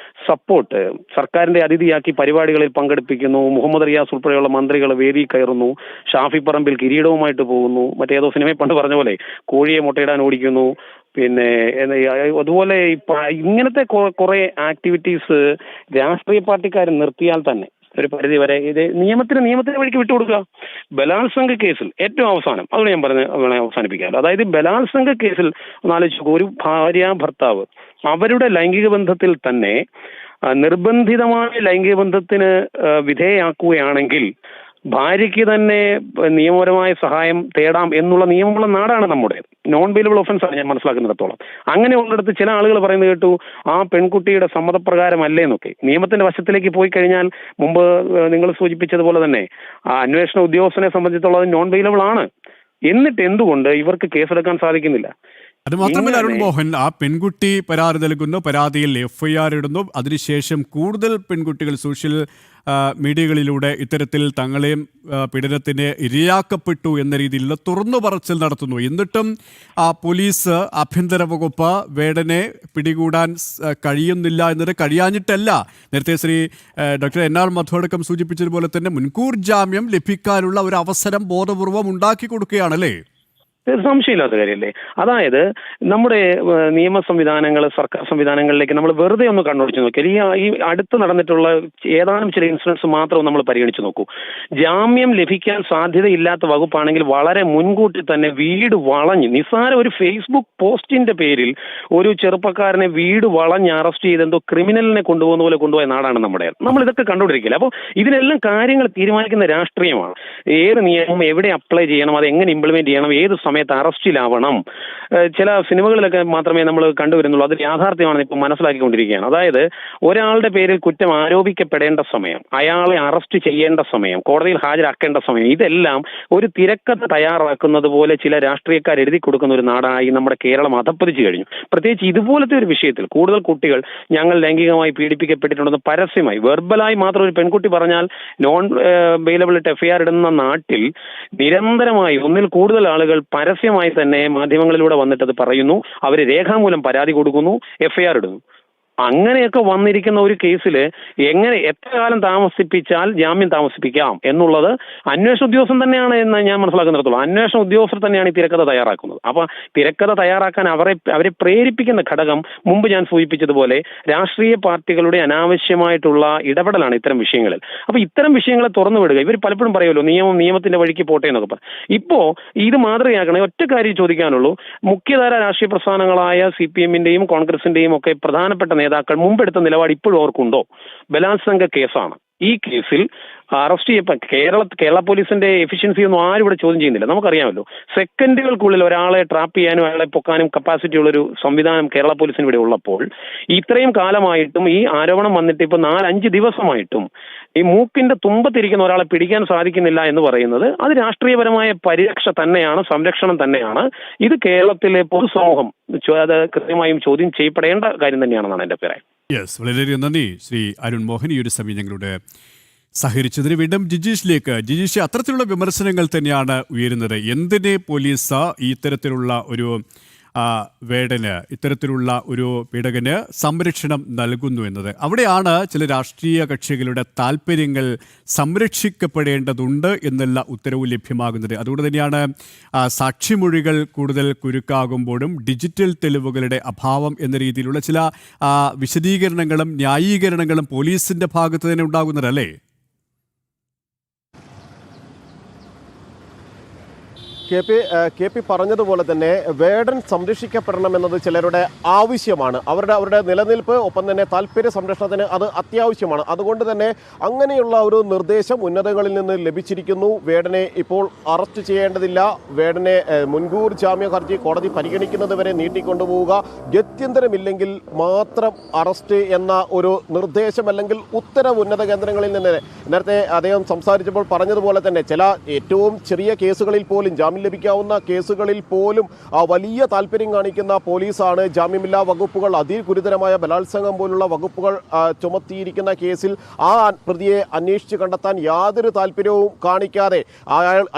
സപ്പോർട്ട്, സർക്കാരിന്റെ അതിഥിയാക്കി പരിപാടികളിൽ പങ്കെടുപ്പിക്കുന്നു, മുഹമ്മദ് റിയാസ് ഉൾപ്പെടെയുള്ള മന്ത്രികൾ വേദി കയറുന്നു, ഷാഫി പറമ്പിൽ കിരീടവുമായിട്ട് പോകുന്നു, മറ്റേതോ സിനിമയിൽ പണ്ട് പറഞ്ഞ പോലെ കോഴിയെ മുട്ടയിടാൻ ഓടിക്കുന്നു, പിന്നെ അതുപോലെ ഇങ്ങനത്തെ കുറെ ആക്ടിവിറ്റീസ് രാഷ്ട്രീയ പാർട്ടിക്കാർ നിർത്തിയാൽ തന്നെ ഒരു പരിധി വരെ ഇത് നിയമത്തിന്റെ വഴിക്ക് വിട്ടുകൊടുക്കുക. ബലാത്സംഗ കേസിൽ ഏറ്റവും അവസാനം അതുകൊണ്ട് ഞാൻ വേണേൽ അവസാനിപ്പിക്കാം. അതായത് ബലാത്സംഗ കേസിൽ ഒന്നാലോചിച്ചു, ഒരു ഭാര്യ ഭർത്താവ് അവരുടെ ലൈംഗിക ബന്ധത്തിൽ തന്നെ നിർബന്ധിതമായ ലൈംഗിക ബന്ധത്തിന് വിധേയയാക്കുകയാണെങ്കിൽ ഭാര്യയ്ക്ക് തന്നെ നിയമപരമായ സഹായം തേടാം എന്നുള്ള നിയമമുള്ള നാടാണ് നമ്മുടെ. നോൺ ബെയിലബിൾ ഒഫൻസ് ആണ് ഞാൻ മനസ്സിലാക്കുന്നിടത്തോളം. അങ്ങനെ ഉള്ളിടത്ത് ചില ആളുകൾ പറയുന്നത് കേട്ടു ആ പെൺകുട്ടിയുടെ സമ്മതപ്രകാരമല്ലേ എന്നൊക്കെ. നിയമത്തിന്റെ വശത്തിലേക്ക് പോയി കഴിഞ്ഞാൽ മുമ്പ് നിങ്ങൾ സൂചിപ്പിച്ചതുപോലെ തന്നെ ആ അന്വേഷണ ഉദ്യോഗസ്ഥനെ സംബന്ധിച്ചുള്ളത് നോൺ ബെയിലബിൾ ആണ്. എന്നിട്ട് എന്തുകൊണ്ട് ഇവർക്ക് കേസെടുക്കാൻ സാധിക്കുന്നില്ല? അത് മാത്രമല്ല അരുൺ മോഹൻ, ആ പെൺകുട്ടി പരാതി നൽകുന്നു, പരാതിയിൽ FIR ഇടുന്നു, അതിനുശേഷം കൂടുതൽ പെൺകുട്ടികൾ സോഷ്യൽ മീഡിയകളിലൂടെ ഇത്തരത്തിൽ തങ്ങളെയും പീഡനത്തിന് ഇരയാക്കപ്പെട്ടു എന്ന രീതിയിലുള്ള തുറന്നു പറച്ചിൽ നടത്തുന്നു. എന്നിട്ടും പോലീസ്, ആഭ്യന്തര വകുപ്പ് വേടനെ പിടികൂടാൻ കഴിയുന്നില്ല എന്നത് കഴിയാഞ്ഞിട്ടല്ല. നേരത്തെ ശ്രീ ഡോക്ടർ NR മധു അടക്കം സൂചിപ്പിച്ചതുപോലെ തന്നെ മുൻകൂർ ജാമ്യം ലഭിക്കാനുള്ള ഒരു അവസരം ബോധപൂർവം ഉണ്ടാക്കി കൊടുക്കുകയാണല്ലേ? സംശയമില്ലാത്ത കാര്യമല്ലേ. അതായത് നമ്മുടെ നിയമ സംവിധാനങ്ങൾ, സർക്കാർ സംവിധാനങ്ങളിലേക്ക് നമ്മൾ വെറുതെ ഒന്ന് കണ്ണോടിച്ച് നോക്കിയാൽ ഈ അടുത്ത് നടന്നിട്ടുള്ള ഏതാനും ചില ഇൻസിഡൻസ് മാത്രം നമ്മൾ പരിഗണിച്ച് നോക്കൂ. ജാമ്യം ലഭിക്കാൻ സാധ്യതയില്ലാത്ത വകുപ്പാണെങ്കിൽ വളരെ മുൻകൂട്ടി തന്നെ വീട് വളഞ്ഞ്, നിസ്സാര ഒരു ഫേസ്ബുക്ക് പോസ്റ്റിന്റെ പേരിൽ ഒരു ചെറുപ്പക്കാരനെ വീട് വളഞ്ഞ് അറസ്റ്റ് ചെയ്ത് എന്തോ ക്രിമിനലിനെ കൊണ്ടുപോകുന്ന പോലെ കൊണ്ടുപോയ നാടാണ് നമ്മുടെ. നമ്മൾ ഇതൊക്കെ കണ്ടുകൊണ്ടിരിക്കില്ല. അപ്പോൾ ഇതിനെല്ലാം കാര്യങ്ങൾ തീരുമാനിക്കുന്ന രാഷ്ട്രീയമാണ്. ഏത് നിയമം എവിടെ അപ്ലൈ ചെയ്യണം, അത് എങ്ങനെ ഇംപ്ലിമെന്റ് ചെയ്യണം, ഏത് സമയത്ത് അറസ്റ്റിലാവണം. ചില സിനിമകളിലൊക്കെ മാത്രമേ നമ്മൾ കണ്ടുവരുന്നുള്ളൂ. അത് യാഥാർത്ഥ്യമാണെന്ന് ഇപ്പം മനസ്സിലാക്കിക്കൊണ്ടിരിക്കുകയാണ്. അതായത് ഒരാളുടെ പേരിൽ കുറ്റം ആരോപിക്കപ്പെടേണ്ട സമയം, അയാളെ അറസ്റ്റ് ചെയ്യേണ്ട സമയം, കോടതിയിൽ ഹാജരാക്കേണ്ട സമയം, ഇതെല്ലാം ഒരു തിരക്കഥ തയ്യാറാക്കുന്നത് പോലെ ചില രാഷ്ട്രീയക്കാർ എഴുതി കൊടുക്കുന്ന ഒരു നാടായി നമ്മുടെ കേരളം അധപ്പതിച്ചു കഴിഞ്ഞു. പ്രത്യേകിച്ച് ഇതുപോലത്തെ ഒരു വിഷയത്തിൽ കൂടുതൽ കുട്ടികൾ ഞങ്ങൾ ലൈംഗികമായി പീഡിപ്പിക്കപ്പെട്ടിട്ടുണ്ടെന്ന് പരസ്യമായി, വെർബലായി മാത്രം ഒരു പെൺകുട്ടി പറഞ്ഞാൽ നോൺ ബെയിലബിൾ FIR ഇടുന്ന നാട്ടിൽ നിരന്തരമായി ഒന്നിൽ കൂടുതൽ ആളുകൾ പരസ്യമായി തന്നെ മാധ്യമങ്ങളിലൂടെ വന്നിട്ട് അത് പറയുന്നു, അവർ രേഖാമൂലം പരാതി കൊടുക്കുന്നു, FIR ഇടുന്നു. അങ്ങനെയൊക്കെ വന്നിരിക്കുന്ന ഒരു കേസിൽ എങ്ങനെ എത്ര കാലം താമസിപ്പിച്ചാൽ ജാമ്യം താമസിപ്പിക്കാം എന്നുള്ളത് അന്വേഷണ ഉദ്യോഗസ്ഥൻ തന്നെയാണ് എന്ന് ഞാൻ മനസ്സിലാക്കുന്നിടത്തോളം. അന്വേഷണ ഉദ്യോഗസ്ഥർ തന്നെയാണ് ഈ തിരക്കഥ തയ്യാറാക്കുന്നത്. അപ്പൊ തിരക്കഥ തയ്യാറാക്കാൻ അവരെ പ്രേരിപ്പിക്കുന്ന ഘടകം മുമ്പ് ഞാൻ സൂചിപ്പിച്ചതുപോലെ രാഷ്ട്രീയ പാർട്ടികളുടെ അനാവശ്യമായിട്ടുള്ള ഇടപെടലാണ് ഇത്തരം വിഷയങ്ങളിൽ. അപ്പൊ ഇത്തരം വിഷയങ്ങളെ തുറന്നു വിടുക. ഇവർ പലപ്പോഴും പറയുമല്ലോ നിയമത്തിന്റെ വഴിക്ക് പോട്ടെ എന്നൊക്കെ പറയും. ഇപ്പോ ഇത് മാതൃകയാക്കണേ ഒറ്റ കാര്യം ചോദിക്കാനുള്ളൂ. മുഖ്യധാര രാഷ്ട്രീയ പ്രസ്ഥാനങ്ങളായ CPM-ന്റെയും കോൺഗ്രസിന്റെയും ഒക്കെ പ്രധാനപ്പെട്ട നേതാക്കൾ മുമ്പെടുത്ത നിലപാട് ഇപ്പോഴും ഓർക്കുണ്ടോ? ബലാത്സംഗ കേസാണ്. ഈ കേസിൽ അറസ്റ്റ് കേരള പോലീസിന്റെ എഫിഷ്യൻസി ഒന്നും ആരും ഇവിടെ ചോദ്യം ചെയ്യുന്നില്ല. നമുക്കറിയാമല്ലോ, സെക്കൻഡുകൾക്കുള്ളിൽ ഒരാളെ ട്രാപ്പ് ചെയ്യാനും അയാളെ പൊക്കാനും കപ്പാസിറ്റി ഉള്ളൊരു സംവിധാനം കേരള പോലീസിന് ഇവിടെ ഉള്ളപ്പോൾ ഇത്രയും കാലമായിട്ടും ഈ ആരോപണം വന്നിട്ട് ഇപ്പൊ 4-5 ദിവസമായിട്ടും ഈ മൂക്കിന്റെ തുമ്പത്തിരിക്കുന്ന ഒരാളെ പിടിക്കാൻ സാധിക്കുന്നില്ല എന്ന് പറയുന്നത് അത് രാഷ്ട്രീയപരമായ പരിരക്ഷ തന്നെയാണ്, സംരക്ഷണം തന്നെയാണ്. ഇത് കേരളത്തിലെ പൊതുസമൂഹം അത് കൃത്യമായും ചോദ്യം ചെയ്യപ്പെടേണ്ട കാര്യം തന്നെയാണെന്നാണ് എൻ്റെ അഭിപ്രായം. യെസ്, വളരെയധികം നന്ദി ശ്രീ അരുൺ മോഹൻ ഈ ഒരു സമയം ഞങ്ങളുടെ സഹകരിച്ചതിന്. വീണ്ടും ജിജീഷിലേക്ക്. ജിജീഷ്, അത്തരത്തിലുള്ള വിമർശനങ്ങൾ തന്നെയാണ് ഉയരുന്നത്. എന്തിന് പോലീസ് ഇത്തരത്തിലുള്ള ഒരു വേടന്, ഇത്തരത്തിലുള്ള ഒരു പീഡകന് സംരക്ഷണം നൽകുന്നു എന്നത്? അവിടെയാണ് ചില രാഷ്ട്രീയ കക്ഷികളുടെ താല്പര്യങ്ങൾ സംരക്ഷിക്കപ്പെടേണ്ടതുണ്ട് എന്നുള്ള ഉത്തരവ് ലഭ്യമാകുന്നത്. അതുകൊണ്ട് തന്നെയാണ് സാക്ഷിമൊഴികൾ കൂടുതൽ കുരുക്കാകുമ്പോഴും ഡിജിറ്റൽ തെളിവുകളുടെ അഭാവം എന്ന രീതിയിലുള്ള ചില വിശദീകരണങ്ങളും ന്യായീകരണങ്ങളും പോലീസിന്റെ ഭാഗത്ത് തന്നെ ഉണ്ടാകുന്നതല്ലേ? കെ പി പറഞ്ഞതുപോലെ തന്നെ വേടൻ സംരക്ഷിക്കപ്പെടണമെന്നത് ചിലരുടെ ആവശ്യമാണ്. അവരുടെ നിലനിൽപ്പ്, ഒപ്പം തന്നെ താല്പര്യ സംരക്ഷണത്തിന് അത് അത്യാവശ്യമാണ്. അതുകൊണ്ട് തന്നെ അങ്ങനെയുള്ള ഒരു നിർദ്ദേശം ഉന്നതങ്ങളിൽ നിന്ന് ലഭിച്ചിരിക്കുന്നു. വേടനെ ഇപ്പോൾ അറസ്റ്റ് ചെയ്യേണ്ടതില്ല, വേടനെ മുൻകൂർ ജാമ്യ ഹർജി കോടതി പരിഗണിക്കുന്നത് വരെ നീട്ടിക്കൊണ്ടുപോവുക, ഗത്യന്തരമില്ലെങ്കിൽ മാത്രം അറസ്റ്റ് എന്ന ഒരു നിർദ്ദേശം അല്ലെങ്കിൽ ഉത്തരവ് ഉന്നത കേന്ദ്രങ്ങളിൽ നിന്ന് നേരത്തെ അദ്ദേഹം സംസാരിച്ചപ്പോൾ പറഞ്ഞതുപോലെ തന്നെ ചില ഏറ്റവും ചെറിയ കേസുകളിൽ പോലും ജാമ്യം ലഭിക്കാവുന്ന കേസുകളിൽ പോലും വലിയ താല്പര്യം കാണിക്കുന്ന പോലീസാണ് ജാമ്യമില്ലാ വകുപ്പുകൾ, അതിഗുരുതരമായ ബലാത്സംഗം പോലുള്ള വകുപ്പുകൾ ചുമത്തിയിരിക്കുന്ന കേസിൽ ആ പ്രതിയെ അന്വേഷിച്ച് കണ്ടെത്താൻ യാതൊരു താല്പര്യവും കാണിക്കാതെ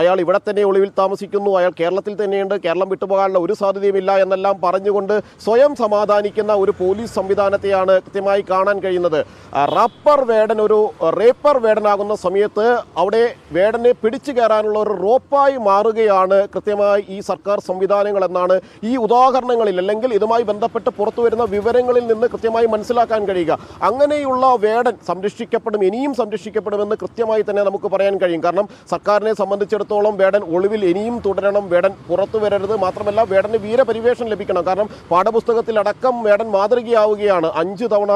അയാൾ ഇവിടെ തന്നെ ഒളിവിൽ താമസിക്കുന്നു, അയാൾ കേരളത്തിൽ തന്നെയുണ്ട്, കേരളം വിട്ടുപോകാനുള്ള ഒരു സാധ്യതയുമില്ല എന്നെല്ലാം പറഞ്ഞുകൊണ്ട് സ്വയം സമാധാനിക്കുന്ന ഒരു പോലീസ് സംവിധാനത്തെയാണ് കൃത്യമായി കാണാൻ കഴിയുന്നത്. റാപ്പർ വേടൻ ഒരു റേപ്പർ വേടനാകുന്ന സമയത്ത് അവിടെ വേടനെ പിടിച്ചു കയറാനുള്ള ഒരു റോപ്പായി മാറുകയാണ് കൃത്യമായി ഈ സർക്കാർ സംവിധാനങ്ങൾ എന്നാണ് ഈ ഉദാഹരണങ്ങളിൽ അല്ലെങ്കിൽ ഇതുമായി ബന്ധപ്പെട്ട് പുറത്തു വരുന്ന വിവരങ്ങളിൽ നിന്ന് കൃത്യമായി മനസ്സിലാക്കാൻ കഴിയുക. അങ്ങനെയുള്ള വേടൻ സംരക്ഷിക്കപ്പെടും, ഇനിയും സംരക്ഷിക്കപ്പെടുമെന്ന് കൃത്യമായി തന്നെ നമുക്ക് പറയാൻ കഴിയും. കാരണം സർക്കാരിനെ സംബന്ധിച്ചിടത്തോളം വേടൻ ഒളിവിൽ ഇനിയും തുടരണം, വേടൻ പുറത്തു വരരുത്, മാത്രമല്ല വേടന് വീരപരിവേഷം ലഭിക്കണം. കാരണം പാഠപുസ്തകത്തിലടക്കം വേടൻ മാതൃകയാവുകയാണ്. 5 തവണ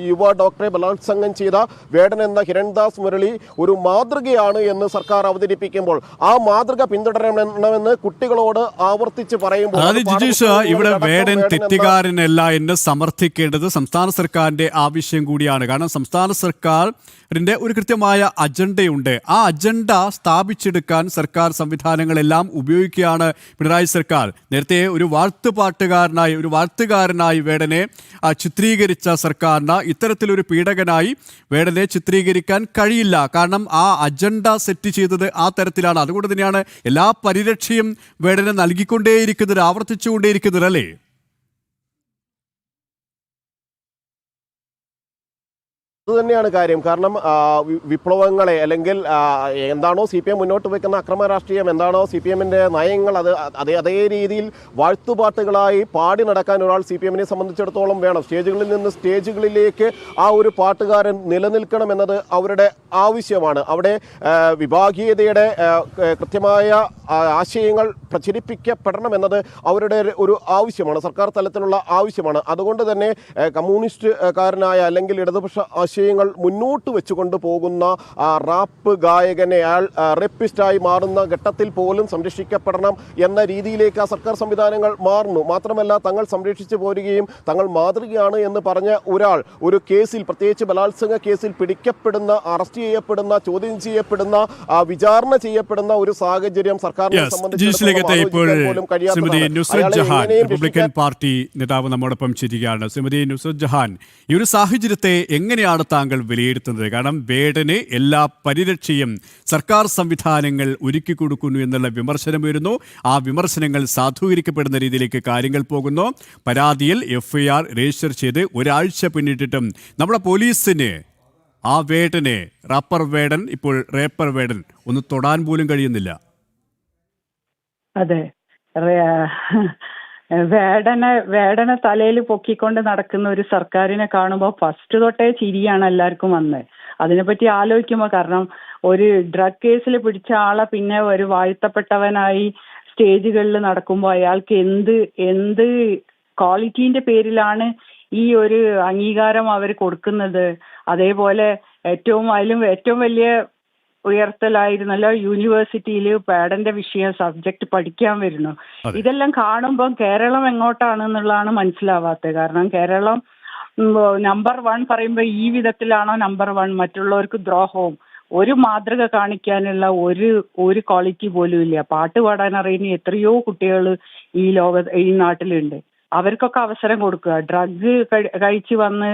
യുവ ഡോക്ടറെ ബലാത്സംഗം ചെയ്ത വേടൻ എന്ന ഹിരൺദാസ് മുരളി ഒരു മാതൃകയാണ് എന്ന് സർക്കാർ അവതരിപ്പിക്കുമ്പോൾ ആ മാതൃക പിന്തുടരണമെന്ന് കുട്ടികളോട് ആവർത്തിച്ച് പറയുമ്പോൾ ഇവിടെ വേടൻ തെറ്റുകാരനല്ല എന്ന് സമർത്ഥിക്കേണ്ടത് സംസ്ഥാന സർക്കാരിന്റെ ആവശ്യം കൂടിയാണ്. കാരണം സംസ്ഥാന സർക്കാരിന്റെ ഒരു കൃത്യമായ അജണ്ടയുണ്ട്. ആ അജണ്ട സ്ഥാപിച്ചെടുക്കാൻ സർക്കാർ സംവിധാനങ്ങളെല്ലാം ഉപയോഗിക്കുകയാണ് പിണറായി സർക്കാർ. നേരത്തെ ഒരു വാഴ്ത്തുകാരനായി വേടനെ ചിത്രീകരിച്ച സർക്കാരിന് ഇത്തരത്തിലൊരു പീഡകനായി വേടനെ ചിത്രീകരിക്കാൻ കഴിയില്ല. കാരണം ആ അജണ്ട സെറ്റ് ചെയ്തത് ആ തരത്തിലാണ്. അതുകൊണ്ട് തന്നെയാണ് എല്ലാ പരിരക്ഷയും വേടനെ നൽകിക്കൊണ്ടേയിരിക്കുന്നത്, ആവർത്തിച്ചുകൊണ്ടേയിരിക്കുന്നത് അല്ലേ? അതുതന്നെയാണ് കാര്യം. കാരണം വിപ്ലവങ്ങളെ അല്ലെങ്കിൽ എന്താണോ CPM മുന്നോട്ട് വയ്ക്കുന്ന അക്രമ രാഷ്ട്രീയം, എന്താണോ CPMന്റെ നയങ്ങൾ, അതേ രീതിയിൽ വാഴ്ത്തുപാട്ടുകളായി പാടി നടക്കാൻ ഒരാൾ CPMനെ സംബന്ധിച്ചിടത്തോളം വേണം. സ്റ്റേജുകളിൽ നിന്ന് സ്റ്റേജുകളിലേക്ക് ആ ഒരു പാട്ടുകാരൻ നിലനിൽക്കണം എന്നത് അവരുടെ ആവശ്യമാണ്. അവിടെ വിഭാഗീയതയുടെ കൃത്യമായ ആശയങ്ങൾ പ്രചരിപ്പിക്കപ്പെടണം എന്നത് അവരുടെ ഒരു ആവശ്യമാണ്, സർക്കാർ തലത്തിലുള്ള ആവശ്യമാണ്. അതുകൊണ്ട് തന്നെ കമ്മ്യൂണിസ്റ്റുകാരനായ അല്ലെങ്കിൽ ഇടതുപക്ഷ ആശയങ്ങൾ മുന്നോട്ട് വെച്ചുകൊണ്ട് പോകുന്ന റാപ്പ് ഗായകനെ അയാൾ റേപ്പിസ്റ്റായി മാറുന്ന ഘട്ടത്തിൽ പോലും സംരക്ഷിക്കപ്പെടണം എന്ന രീതിയിലേക്ക് ആ സർക്കാർ സംവിധാനങ്ങൾ മാറുന്നു. മാത്രമല്ല തങ്ങൾ സംരക്ഷിച്ചു പോരുകയും തങ്ങൾ മാതൃകയാണ് എന്ന് പറഞ്ഞ ഒരാൾ ഒരു കേസിൽ, പ്രത്യേകിച്ച് ബലാത്സംഗ കേസിൽ പിടിക്കപ്പെടുന്ന, അറസ്റ്റ് ചെയ്യപ്പെടുന്ന, ചോദ്യം ചെയ്യപ്പെടുന്ന, വിചാരണ ചെയ്യപ്പെടുന്ന ഒരു സാഹചര്യം സർക്കാരിനെ റിപ്പബ്ലിക്കൻ പാർട്ടി നേതാവ് നമ്മോടൊപ്പം ചേരുകയാണ്. ശ്രീമതി നുസ്രത്ത് ജഹാൻ, ഈ ഒരു സാഹചര്യത്തെ എങ്ങനെയാണ് താങ്കൾ വിലയിരുത്തുന്നത്? കാരണം വേടന് എല്ലാ പരിരക്ഷയും സർക്കാർ സംവിധാനങ്ങൾ ഒരുക്കി കൊടുക്കുന്നു എന്നുള്ള വിമർശനം വരുന്നു. ആ വിമർശനങ്ങൾ സാധൂകരിക്കപ്പെടുന്ന രീതിയിലേക്ക് കാര്യങ്ങൾ പോകുന്നു. പരാതിയിൽ FIR രജിസ്റ്റർ ചെയ്ത് ഒരാഴ്ച പിന്നിട്ടിട്ടും നമ്മുടെ പോലീസിന് ആ വേടനെ, റാപ്പർ വേടൻ, ഇപ്പോൾ റേപ്പർ വേടൻ, ഒന്ന് തൊടാൻ പോലും കഴിയുന്നില്ല. അതെ, വേടനെ തലയിൽ പൊക്കിക്കൊണ്ട് നടക്കുന്ന ഒരു സർക്കാരിനെ കാണുമ്പോൾ ഫസ്റ്റ് തൊട്ടേ ചിരിയാണ് എല്ലാവർക്കും വന്നത്. അതിനെപ്പറ്റി ആലോചിക്കുമ്പോൾ, കാരണം ഒരു ഡ്രഗ് കേസിൽ പിടിച്ച ആളെ പിന്നെ ഒരു വാഴ്ത്തപ്പെട്ടവനായി സ്റ്റേജുകളിൽ നടക്കുമ്പോൾ അയാൾക്ക് എന്ത് ക്വാളിറ്റീന്റെ പേരിലാണ് ഈ ഒരു അംഗീകാരം അവർ കൊടുക്കുന്നത്? അതേപോലെ അതിലും ഏറ്റവും വലിയ ഉയർത്തലായിരുന്നല്ലോ യൂണിവേഴ്സിറ്റിയിൽ വേടന്റെ വിഷയം സബ്ജക്ട് പഠിക്കാൻ വരുന്നു. ഇതെല്ലാം കാണുമ്പോൾ കേരളം എങ്ങോട്ടാണെന്നുള്ളതാണ് മനസ്സിലാവാത്തത്. കാരണം കേരളം നമ്പർ 1 പറയുമ്പോൾ ഈ വിധത്തിലാണോ നമ്പർ 1? മറ്റുള്ളവർക്ക് ദ്രോഹവും ഒരു മാതൃക കാണിക്കാനുള്ള ഒരു ക്വാളിറ്റി പോലും ഇല്ല. പാട്ട് പാടാൻ അറിയുന്ന എത്രയോ കുട്ടികൾ ഈ നാട്ടിലുണ്ട്. അവർക്കൊക്കെ അവസരം കൊടുക്കുക. ഡ്രഗ് കഴിച്ച് വന്ന്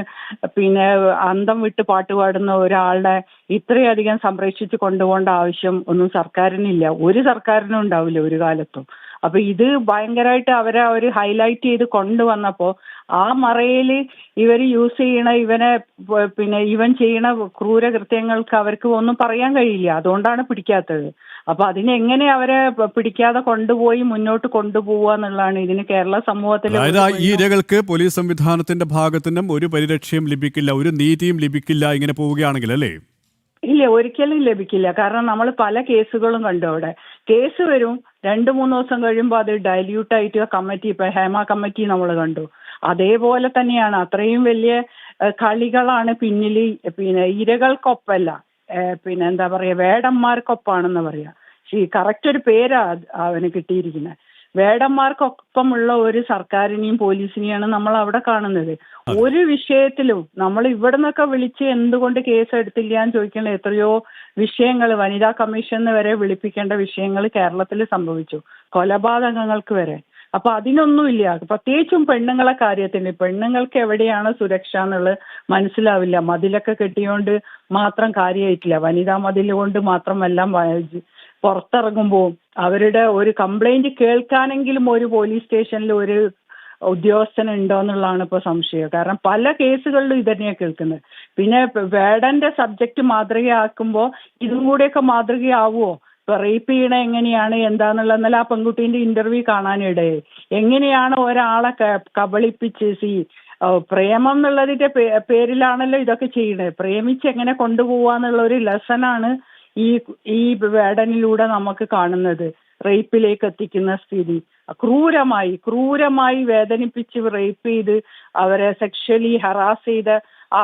പിന്നെ അന്തം വിട്ട് പാട്ട് പാടുന്ന ഒരാളുടെ ഇത്രയധികം സംരക്ഷിച്ച് കൊണ്ടുപോകേണ്ട ആവശ്യം ഒന്നും സർക്കാരിനില്ല, ഒരു സർക്കാരിനും ഉണ്ടാവില്ല ഒരു കാലത്തും. അപ്പൊ ഇത് ഭയങ്കരമായിട്ട് അവരെ ഒരു ഹൈലൈറ്റ് ചെയ്ത് കൊണ്ടുവന്നപ്പോൾ ആ മറയിൽ ഇവർ യൂസ് ചെയ്യണ ഇവൻ ചെയ്യണ ക്രൂരകൃത്യങ്ങൾക്ക് അവർക്ക് ഒന്നും പറയാൻ കഴിയില്ല. അതുകൊണ്ടാണ് പിടിക്കാത്തത്. അപ്പൊ അതിനെങ്ങനെ അവരെ പിടിക്കാതെ കൊണ്ടുപോയി മുന്നോട്ട് കൊണ്ടുപോവുക എന്നുള്ളതാണ് ഇതിന് കേരള സമൂഹത്തിൽ. ഈ ഇരകൾക്ക് പോലീസ് സംവിധാനത്തിന്റെ ഭാഗത്തുനിന്നും ഒരു പരിരക്ഷയും ലഭിക്കില്ല, ഒരു നീതിയും ലഭിക്കില്ല ഇങ്ങനെ പോവുകയാണെങ്കിൽ, അല്ലേ? ഇല്ല, ഒരിക്കലും ലഭിക്കില്ല. കാരണം നമ്മൾ പല കേസുകളും കണ്ടു. അവിടെ കേസ് വരും, 2-3 ദിവസം കഴിയുമ്പോൾ അത് ഡൈല്യൂട്ട് ആയിട്ട് കമ്മിറ്റി, ഇപ്പൊ ഹേമ കമ്മിറ്റി നമ്മൾ കണ്ടു. അതേപോലെ തന്നെയാണ്, അത്രയും വലിയ കളികളാണ് പിന്നിൽ. ഇരകൾക്കൊപ്പല്ല, എന്താ പറയാ, വേടന്മാർക്കൊപ്പാണെന്ന് പറയാ. കറക്റ്റ് ഒരു പേരാ അവന് കിട്ടിയിരിക്കുന്നത്. വേടന്മാർക്കൊപ്പമുള്ള ഒരു സർക്കാരിനെയും പോലീസിനെയാണ് നമ്മൾ അവിടെ കാണുന്നത്. ഒരു വിഷയത്തിലും നമ്മൾ ഇവിടെ നിന്നൊക്കെ വിളിച്ച് എന്തുകൊണ്ട് കേസ് എടുത്തില്ല എന്ന് ചോദിക്കേണ്ട എത്രയോ വിഷയങ്ങൾ, വനിതാ കമ്മീഷന് വരെ വിളിപ്പിക്കേണ്ട വിഷയങ്ങൾ കേരളത്തിൽ സംഭവിച്ചു, കൊലപാതകങ്ങൾക്ക് വരെ. അപ്പൊ അതിനൊന്നുമില്ല. പ്രത്യേകിച്ചും പെണ്ണുങ്ങളെ കാര്യത്തിന് പെണ്ണുങ്ങൾക്ക് എവിടെയാണ് സുരക്ഷ എന്നുള്ളത് മനസ്സിലാവില്ല. മതിലൊക്കെ കെട്ടിയോണ്ട് മാത്രം കാര്യമായിട്ടില്ല. വനിതാ മതിൽ കൊണ്ട് മാത്രമല്ല, പുറത്തിറങ്ങുമ്പോൾ അവരുടെ ഒരു കംപ്ലൈന്റ് കേൾക്കാനെങ്കിലും ഒരു പോലീസ് സ്റ്റേഷനിൽ ഒരു ഉദ്യോഗസ്ഥനുണ്ടോ എന്നുള്ളതാണ് ഇപ്പോൾ സംശയം. കാരണം പല കേസുകളിലും ഇതന്നെയാണ് കേൾക്കുന്നത്. പിന്നെ വേടന്റെ സബ്ജക്ട് മാതൃകയാക്കുമ്പോൾ ഇതും കൂടെയൊക്കെ മാതൃകയാവുമോ? ഇപ്പൊ റേപ്പ് ചെയ്യണ എങ്ങനെയാണ് എന്താന്നുള്ള, എന്നാൽ ആ പെൺകുട്ടീന്റെ ഇന്റർവ്യൂ കാണാനിടയായി. എങ്ങനെയാണ് ഒരാളെ കബളിപ്പിച്ച് പ്രേമം എന്നുള്ളതിന്റെ പേരിലാണല്ലോ ഇതൊക്കെ ചെയ്യണത്. പ്രേമിച്ച് എങ്ങനെ കൊണ്ടുപോവാന്നുള്ള ഒരു ലെസണാണ് ഈ വേടനിലൂടെ നമുക്ക് കാണുന്നത്. റേപ്പിലേക്ക് എത്തിക്കുന്ന സ്ഥിതി, ക്രൂരമായി വേദനിപ്പിച്ച് റേപ്പ് ചെയ്ത് അവരെ സെക്ഷലി ഹറാസ് ചെയ്ത് ആ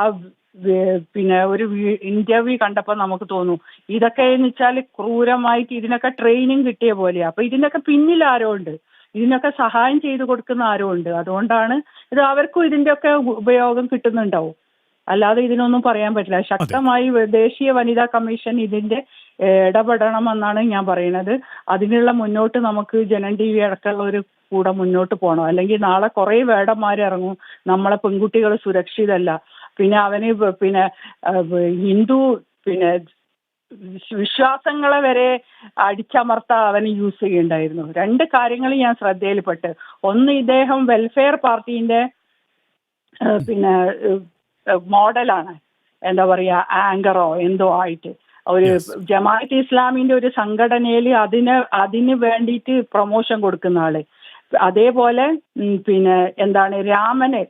പിന്നെ ഒരു ഇന്റർവ്യൂ കണ്ടപ്പോൾ നമുക്ക് തോന്നും ഇതൊക്കെ എന്ന് വെച്ചാൽ ക്രൂരമായിട്ട് ഇതിനൊക്കെ ട്രെയിനിങ് കിട്ടിയ പോലെയാ. അപ്പൊ ഇതിനൊക്കെ പിന്നിൽ ആരോ ഉണ്ട്, ഇതിനൊക്കെ സഹായം ചെയ്തു കൊടുക്കുന്ന ആരോ ഉണ്ട്. അതുകൊണ്ടാണ് ഇത് അവർക്കും ഇതിന്റെ ഒക്കെ ഉപയോഗം കിട്ടുന്നുണ്ടാവും. അല്ലാതെ ഇതിനൊന്നും പറയാൻ പറ്റില്ല. ശക്തമായി ദേശീയ വനിതാ കമ്മീഷൻ ഇതിന്റെ ഇടപെടണമെന്നാണ് ഞാൻ പറയുന്നത്. അതിനുള്ള മുന്നോട്ട് നമുക്ക് ജനൻ ടി വി അടക്കമുള്ള ഒരു കൂടെ മുന്നോട്ട് പോകണം. അല്ലെങ്കിൽ നാളെ കുറെ വേടന്മാരിറങ്ങും, നമ്മളെ പെൺകുട്ടികൾ സുരക്ഷിതല്ല, പിന്നെ അവന് പിന്നെ ഹിന്ദു പിന്നെ വിശ്വാസങ്ങളെ വരെ അടിച്ചമർത്താൻ അവന് യൂസ് ചെയ്യണ്ടായിരുന്നു. രണ്ട് കാര്യങ്ങൾ ഞാൻ ശ്രദ്ധയിൽപ്പെട്ട്. ഒന്ന്, ഇദ്ദേഹം വെൽഫെയർ പാർട്ടീന്റെ പിന്നെ മോഡലാണ്, എന്താ പറയാ, ആങ്കറോ എന്തോ ആയിട്ട് ഒരു ജമാഅത്ത് ഇസ്ലാമിന്റെ ഒരു സംഘടനയിൽ അതിന് വേണ്ടിയിട്ട് പ്രൊമോഷൻ കൊടുക്കുന്ന ആള്. അതേപോലെ പിന്നെ എന്താണ്, രാമനെ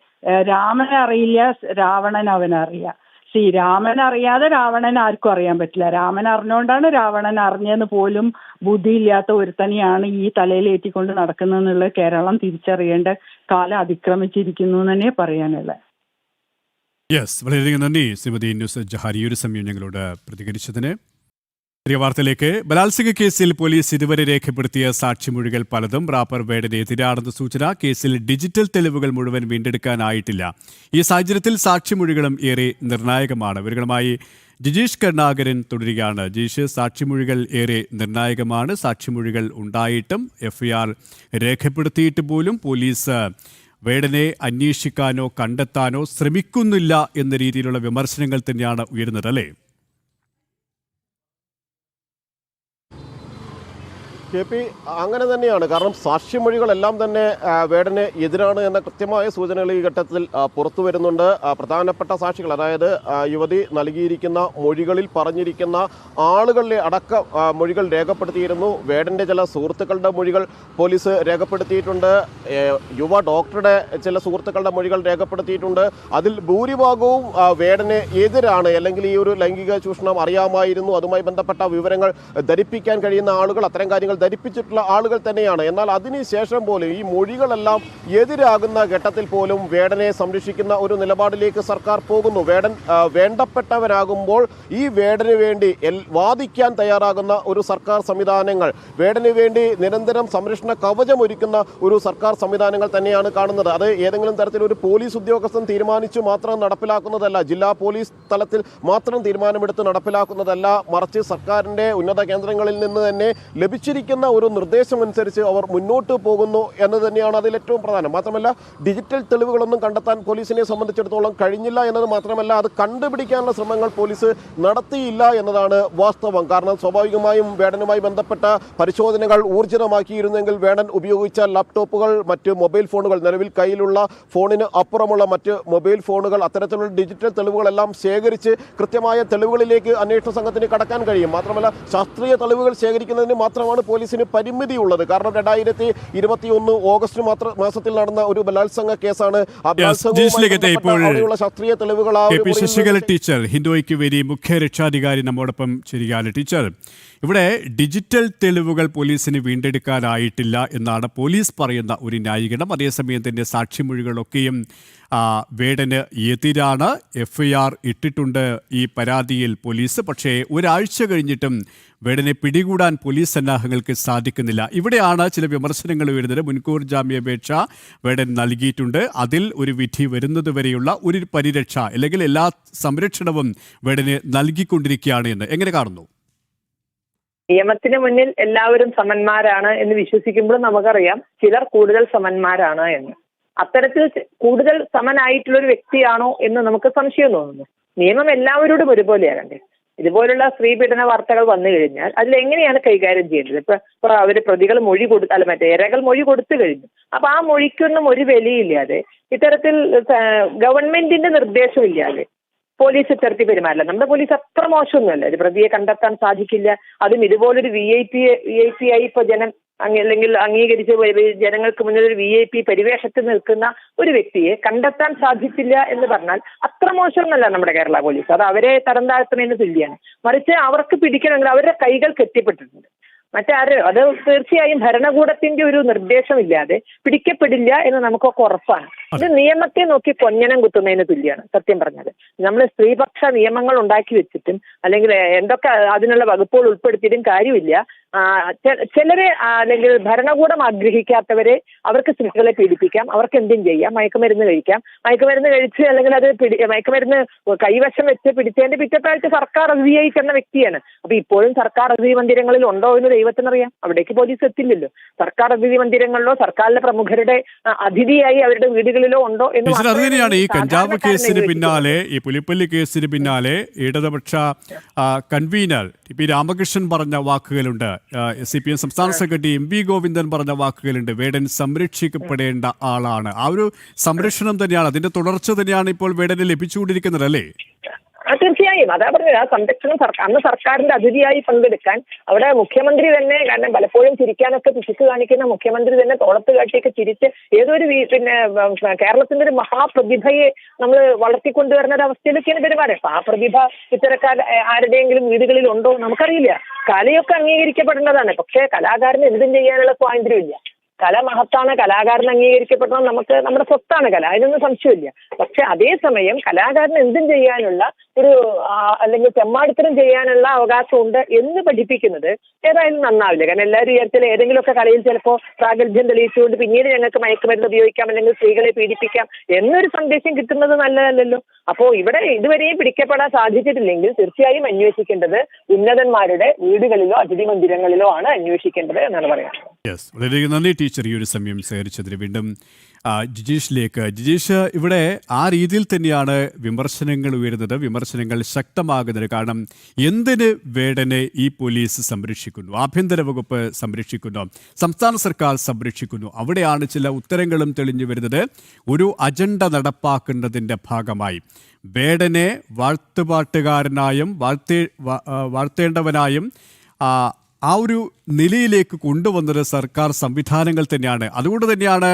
അറിയില്ല, രാവണൻ അവനറിയാം. രാമൻ അറിയാതെ രാവണൻ ആർക്കും അറിയാൻ പറ്റില്ല. രാമൻ അറിഞ്ഞുകൊണ്ടാണ് രാവണൻ അറിഞ്ഞെന്ന് പോലും ബുദ്ധിയില്ലാത്ത ഒരുത്തനെയാണ് ഈ തലയിലേറ്റിക്കൊണ്ട് നടക്കുന്നതെന്നുള്ളത് കേരളം തിരിച്ചറിയേണ്ട കാലം അതിക്രമിച്ചിരിക്കുന്നു എന്ന് തന്നെ പറയാനുള്ളത്. യെസ്, വളരെയധികം നന്ദി ശ്രീമതി ന്യൂസ് ജഹാരി ഈ ഒരു സമയം ഞങ്ങളോട് പ്രതികരിച്ചതിന്. ചെറിയ വാർത്തയിലേക്ക്. ബലാത്സംഗ കേസിൽ പോലീസ് ഇതുവരെ രേഖപ്പെടുത്തിയ സാക്ഷിമൊഴികൾ പലതും റാപ്പർ വേടന് എതിരാണെന്ന സൂചന. കേസിൽ ഡിജിറ്റൽ തെളിവുകൾ മുഴുവൻ വീണ്ടെടുക്കാനായിട്ടില്ല. ഈ സാഹചര്യത്തിൽ സാക്ഷിമൊഴികളും ഏറെ നിർണായകമാണ്. ഇവരുമായി ജിജീഷ് കരുണാകരൻ തുടരുകയാണ്. ജിജീഷ്, സാക്ഷിമൊഴികൾ ഏറെ നിർണായകമാണ്. സാക്ഷിമൊഴികൾ ഉണ്ടായിട്ടും FIR രേഖപ്പെടുത്തിയിട്ട് പോലും പോലീസ് വേടനെ അന്വേഷിക്കാനോ കണ്ടെത്താനോ ശ്രമിക്കുന്നില്ല എന്ന രീതിയിലുള്ള വിമർശനങ്ങൾ തന്നെയാണ് ഉയരുന്നത്, അല്ലേ? KP, അങ്ങനെ തന്നെയാണ്. കാരണം സാക്ഷിമൊഴികളെല്ലാം തന്നെ വേടന് എതിരാണ് എന്ന കൃത്യമായ സൂചനകൾ ഈ ഘട്ടത്തിൽ പുറത്തു വരുന്നുണ്ട്. പ്രധാനപ്പെട്ട സാക്ഷികൾ, അതായത് യുവതി നൽകിയിരിക്കുന്ന മൊഴികളിൽ പറഞ്ഞിരിക്കുന്ന ആളുകളുടെ അടക്കം മൊഴികൾ രേഖപ്പെടുത്തിയിരുന്നു. വേടൻ്റെ ചില സുഹൃത്തുക്കളുടെ മൊഴികൾ പോലീസ് രേഖപ്പെടുത്തിയിട്ടുണ്ട്. യുവ ഡോക്ടറുടെ ചില സുഹൃത്തുക്കളുടെ മൊഴികൾ രേഖപ്പെടുത്തിയിട്ടുണ്ട്. അതിൽ ഭൂരിഭാഗവും വേടന് എതിരാണ്, അല്ലെങ്കിൽ ഈ ഒരു ലൈംഗിക ചൂഷണം അറിയാമായിരുന്നു, അതുമായി ബന്ധപ്പെട്ട വിവരങ്ങൾ ധരിപ്പിക്കാൻ കഴിയുന്ന ആളുകൾ, അത്തരം കാര്യങ്ങൾ ധരിപ്പിച്ചിട്ടുള്ള ആളുകൾ തന്നെയാണ്. എന്നാൽ അതിനുശേഷം പോലും ഈ മൊഴികളെല്ലാം എതിരാകുന്ന ഘട്ടത്തിൽ പോലും വേടനെ സംരക്ഷിക്കുന്ന ഒരു നിലപാടിലേക്ക് സർക്കാർ പോകുന്നു. വേടൻ വേണ്ടപ്പെട്ടവനാകുമ്പോൾ ഈ വേടന് വേണ്ടി വാദിക്കാൻ തയ്യാറാകുന്ന ഒരു സർക്കാർ സംവിധാനങ്ങൾ, വേടന് വേണ്ടി നിരന്തരം സംരക്ഷണ കവചം ഒരുക്കുന്ന ഒരു സർക്കാർ സംവിധാനങ്ങൾ തന്നെയാണ് കാണുന്നത്. അത് ഏതെങ്കിലും തരത്തിൽ ഒരു പോലീസ് ഉദ്യോഗസ്ഥൻ തീരുമാനിച്ചു മാത്രം നടപ്പിലാക്കുന്നതല്ല, ജില്ലാ പോലീസ് തലത്തിൽ മാത്രം തീരുമാനമെടുത്ത് നടപ്പിലാക്കുന്നതല്ല, മറിച്ച് സർക്കാരിൻ്റെ ഉന്നത കേന്ദ്രങ്ങളിൽ നിന്ന് തന്നെ ലഭിച്ചിരിക്കുന്ന ഒരു നിർദ്ദേശം അനുസരിച്ച് അവർ മുന്നോട്ട് പോകുന്നു എന്ന് തന്നെയാണ് അതിൽ ഏറ്റവും പ്രധാനം. മാത്രമല്ല, ഡിജിറ്റൽ തെളിവുകളൊന്നും കണ്ടെത്താൻ പോലീസിനെ സംബന്ധിച്ചിടത്തോളം കഴിഞ്ഞില്ല എന്നത് മാത്രമല്ല, അത് കണ്ടുപിടിക്കാനുള്ള ശ്രമങ്ങൾ പോലീസ് നടത്തിയില്ല എന്നതാണ് വാസ്തവം. കാരണം സ്വാഭാവികമായും വേടനുമായി ബന്ധപ്പെട്ട പരിശോധനകൾ ഊർജിതമാക്കിയിരുന്നെങ്കിൽ വേടൻ ഉപയോഗിച്ച ലാപ്ടോപ്പുകൾ, മറ്റ് മൊബൈൽ ഫോണുകൾ, നിലവിൽ കയ്യിലുള്ള ഫോണിന് അപ്പുറമുള്ള മറ്റ് മൊബൈൽ ഫോണുകൾ, അത്തരത്തിലുള്ള ഡിജിറ്റൽ തെളിവുകളെല്ലാം ശേഖരിച്ച് കൃത്യമായ തെളിവുകളിലേക്ക് അന്വേഷണ സംഘത്തിന് കടക്കാൻ കഴിയും. മാത്രമല്ല, ശാസ്ത്രീയ തെളിവുകൾ ശേഖരിക്കുന്നതിന് മാത്രമാണ് പോലീസിന് പരിമിതിയുള്ളത്. കാരണം 2021 ഓഗസ്റ്റ് മാസത്തിൽ നടന്ന ഒരു ബലാത്സംഗ കേസാണ്. ശാസ്ത്രീയ തെളിവുകൾ ശശികല ടീച്ചർ, ഹിന്ദു ഐക്യവേദി മുഖ്യ രക്ഷാധികാരി നമ്മോടൊപ്പം ചേരുകയാണ്. ടീച്ചർ, ഇവിടെ ഡിജിറ്റൽ തെളിവുകൾ പോലീസിന് വീണ്ടെടുക്കാനായിട്ടില്ല എന്നാണ് പോലീസ് പറയുന്ന ഒരു ന്യായീകരണം. അതേസമയം തന്നെ സാക്ഷിമൊഴികളൊക്കെയും വേടന് എതിരാണ്. FIR ഇട്ടിട്ടുണ്ട് ഈ പരാതിയിൽ പോലീസ്. പക്ഷേ ഒരാഴ്ച കഴിഞ്ഞിട്ടും വേടനെ പിടികൂടാൻ പോലീസ് സന്നാഹങ്ങൾക്ക് സാധിക്കുന്നില്ല. ഇവിടെയാണ് ചില വിമർശനങ്ങൾ വരുന്നത്. മുൻകൂർ ജാമ്യാപേക്ഷ വേടൻ നൽകിയിട്ടുണ്ട്. അതിൽ ഒരു വിധി വരുന്നതുവരെയുള്ള ഒരു പരിരക്ഷ അല്ലെങ്കിൽ എല്ലാ സംരക്ഷണവും വേടന് നൽകിക്കൊണ്ടിരിക്കുകയാണ് എന്ന് എങ്ങനെ കാണുന്നു? നിയമത്തിന് മുന്നിൽ എല്ലാവരും സമന്മാരാണ് എന്ന് വിശ്വസിക്കുമ്പോൾ നമുക്കറിയാം ചിലർ കൂടുതൽ സമന്മാരാണ് എന്ന്. അത്തരത്തിൽ കൂടുതൽ സമനായിട്ടുള്ള ഒരു വ്യക്തിയാണോ എന്ന് നമുക്ക് സംശയം തോന്നുന്നു. നിയമം എല്ലാവരോടും ഒരുപോലെയാകണ്ടേ? ഇതുപോലുള്ള സ്ത്രീപീഡന വാർത്തകൾ വന്നു കഴിഞ്ഞാൽ അതിലെങ്ങനെയാണ് കൈകാര്യം ചെയ്യേണ്ടത്? ഇപ്പൊ അവര് പ്രതികൾ മൊഴി അല്ല മറ്റേ ഇരകൾ മൊഴി കൊടുത്തു കഴിഞ്ഞു. അപ്പൊ ആ മൊഴിക്കൊന്നും ഒരു വിലയില്ലാതെ ഇത്തരത്തിൽ ഗവൺമെന്റിന്റെ നിർദ്ദേശമില്ലാതെ പോലീസ് ഇത്തരത്തിൽ പെരുമാറില്ല. നമ്മുടെ പോലീസ് അത്ര മോശമൊന്നുമല്ല. ഒരു പ്രതിയെ കണ്ടെത്താൻ സാധിക്കില്ല. അതും ഇതുപോലൊരു VIP ആയി ഇപ്പൊ അല്ലെങ്കിൽ അംഗീകരിച്ച് ജനങ്ങൾക്ക് മുന്നിൽ ഒരു VIP പരിവേഷത്തിൽ നിൽക്കുന്ന ഒരു വ്യക്തിയെ കണ്ടെത്താൻ സാധിച്ചില്ല എന്ന് പറഞ്ഞാൽ അത്ര മോശമൊന്നുമല്ല നമ്മുടെ കേരള പോലീസ്. അത് അവരെ തരം താഴ്ത്തുന്നതിന് തുല്യമാണ്. മറിച്ച് അവർക്ക് പിടിക്കണമെങ്കിൽ അവരുടെ കൈകൾ കെട്ടിപ്പെട്ടിട്ടുണ്ട്. മറ്റാരോ അത് തീർച്ചയായും ഭരണകൂടത്തിന്റെ ഒരു നിർദ്ദേശമില്ലാതെ പിടിക്കപ്പെടില്ല എന്ന് നമുക്കൊക്കെ ഉറപ്പാണ്. ഇത് നിയമത്തെ നോക്കി കൊഞ്ഞനം കുത്തുന്നതിന് തുല്യമാണ് സത്യം പറഞ്ഞത്. നമ്മൾ സ്ത്രീപക്ഷ നിയമങ്ങൾ ഉണ്ടാക്കി വെച്ചിട്ടും അല്ലെങ്കിൽ എന്തൊക്കെ അതിനുള്ള വകുപ്പുകൾ ഉൾപ്പെടുത്തിയിട്ടും കാര്യമില്ല. ചിലരെ അല്ലെങ്കിൽ ഭരണകൂടം ആഗ്രഹിക്കാത്തവരെ അവർക്ക് സ്ത്രീകളെ പീഡിപ്പിക്കാം, അവർക്ക് എന്തും ചെയ്യാം, മയക്കുമരുന്ന് കഴിക്കാം, മയക്കുമരുന്ന് കഴിച്ച് അല്ലെങ്കിൽ അത് മയക്കുമരുന്ന് കൈവശം വെച്ച് പിടിച്ചതിന്റെ പിറ്റത്തായിട്ട് സർക്കാർ അതിഥിയായി ചെന്ന വ്യക്തിയാണ്. അപ്പൊ ഇപ്പോഴും സർക്കാർ അതിഥി മന്ദിരങ്ങളിൽ ഉണ്ടോ എന്ന് ദൈവത്തിനറിയാം. അവിടേക്ക് പോലീസ് എത്തില്ലല്ലോ. സർക്കാർ അതിഥി മന്ദിരങ്ങളിലോ സർക്കാരിലെ പ്രമുഖരുടെ അതിഥിയായി അവരുടെ വീടുകളിലോ ഉണ്ടോ എന്ന് അതുതന്നെയാണ് ഈ കഞ്ചാവ് കേസിന് പിന്നാലെ, ഈ പുലിപ്പല്ലി കേസിന് പിന്നാലെ ഇടതുപക്ഷ കൺവീനർ പി രാമകൃഷ്ണൻ പറഞ്ഞ വാക്കുകളുണ്ട്. CPM സംസ്ഥാന സെക്രട്ടറി MV ഗോവിന്ദൻ പറഞ്ഞ വാക്കുകളുണ്ട്. വേടൻ സംരക്ഷിക്കപ്പെടേണ്ട ആളാണ്. ആ ഒരു സംരക്ഷണം തന്നെയാണ്, അതിന്റെ തുടർച്ച തന്നെയാണ് ഇപ്പോൾ വേടന് ലഭിച്ചുകൊണ്ടിരിക്കുന്നത് അല്ലേ? തീർച്ചയായും അതാ പറഞ്ഞത്. ആ സംരക്ഷണം അന്ന് സർക്കാരിന്റെ അതിഥിയായി പങ്കെടുക്കാൻ അവിടെ മുഖ്യമന്ത്രി തന്നെ, കാരണം പലപ്പോഴും ചിരിക്കാനൊക്കെ പിശുക്ക് കാണിക്കുന്ന മുഖ്യമന്ത്രി തന്നെ തോളത്ത് കാട്ടിയൊക്കെ ചിരിച്ച് ഏതൊരു കേരളത്തിന്റെ ഒരു മഹാപ്രതിഭയെ നമ്മൾ വളർത്തിക്കൊണ്ടുവരുന്ന ഒരു അവസ്ഥയിലൊക്കെയാണ് പെരുമാറുക. അപ്പൊ ആ പ്രതിഭ ഇത്തരക്കാർ ആരുടെയെങ്കിലും വീടുകളിൽ ഉണ്ടോ നമുക്കറിയില്ല. കലയൊക്കെ അംഗീകരിക്കപ്പെടേണ്ടതാണ്. പക്ഷേ കലാകാരന് എന്തും ചെയ്യാനുള്ള സ്വാതന്ത്ര്യമില്ല. കല മഹത്താണ്, കലാകാരൻ അംഗീകരിക്കപ്പെടണം. നമ്മുടെ സ്വത്താണ് കല, അതിനൊന്നും സംശയമില്ല. പക്ഷെ അതേസമയം കലാകാരൻ എന്തും ചെയ്യാനുള്ള ഒരു അല്ലെങ്കിൽ തെമ്മാടിത്തരം ചെയ്യാനുള്ള അവകാശമുണ്ട് എന്ന് പഠിപ്പിക്കുന്നത് ഏതായാലും നന്നാവില്ല. കാരണം എല്ലാവരും വിചാരിച്ചാൽ ഏതെങ്കിലുമൊക്കെ കലയിൽ ചിലപ്പോൾ പ്രാഗൽഭ്യം തെളിയിച്ചുകൊണ്ട് പിന്നീട് ഞങ്ങൾക്ക് മയക്കുമരുന്ന് ഉപയോഗിക്കാം അല്ലെങ്കിൽ സ്ത്രീകളെ പീഡിപ്പിക്കാം എന്നൊരു സന്ദേശം കിട്ടുന്നത് നല്ലതല്ലല്ലോ. അപ്പോൾ ഇവിടെ ഇതുവരെയും പിടിക്കപ്പെടാൻ സാധിച്ചിട്ടില്ലെങ്കിൽ തീർച്ചയായും അന്വേഷിക്കേണ്ടത് ഉന്നതന്മാരുടെ വീടുകളിലോ അതിഥി മന്ദിരങ്ങളിലോ ആണ് അന്വേഷിക്കേണ്ടത് എന്നാണ് പറയുന്നത്. വളരെ നന്ദി ടീച്ചർ ഈ ഒരു സമയം സഹകരിച്ചതിന്. വീണ്ടും ജിജീഷിലേക്ക്. ജിജീഷ്, ഇവിടെ ആ രീതിയിൽ തന്നെയാണ് വിമർശനങ്ങൾ ഉയരുന്നത്, വിമർശനങ്ങൾ ശക്തമാകുന്നത്. കാരണം എന്തിന് വേടനെ ഈ പോലീസ് സംരക്ഷിക്കുന്നു, ആഭ്യന്തര വകുപ്പ് സംരക്ഷിക്കുന്നു, സംസ്ഥാന സർക്കാർ സംരക്ഷിക്കുന്നു? അവിടെയാണ് ചില ഉത്തരങ്ങളും തെളിഞ്ഞു വരുന്നത്. ഒരു അജണ്ട നടപ്പാക്കുന്നതിൻ്റെ ഭാഗമായി വേടനെ വാഴ്ത്തുപാട്ടുകാരനായും വാഴ്ത്തേണ്ടവനായും ആ ഒരു നിലയിലേക്ക് കൊണ്ടുവന്നത് സർക്കാർ സംവിധാനങ്ങൾ തന്നെയാണ്. അതുകൊണ്ട് തന്നെയാണ്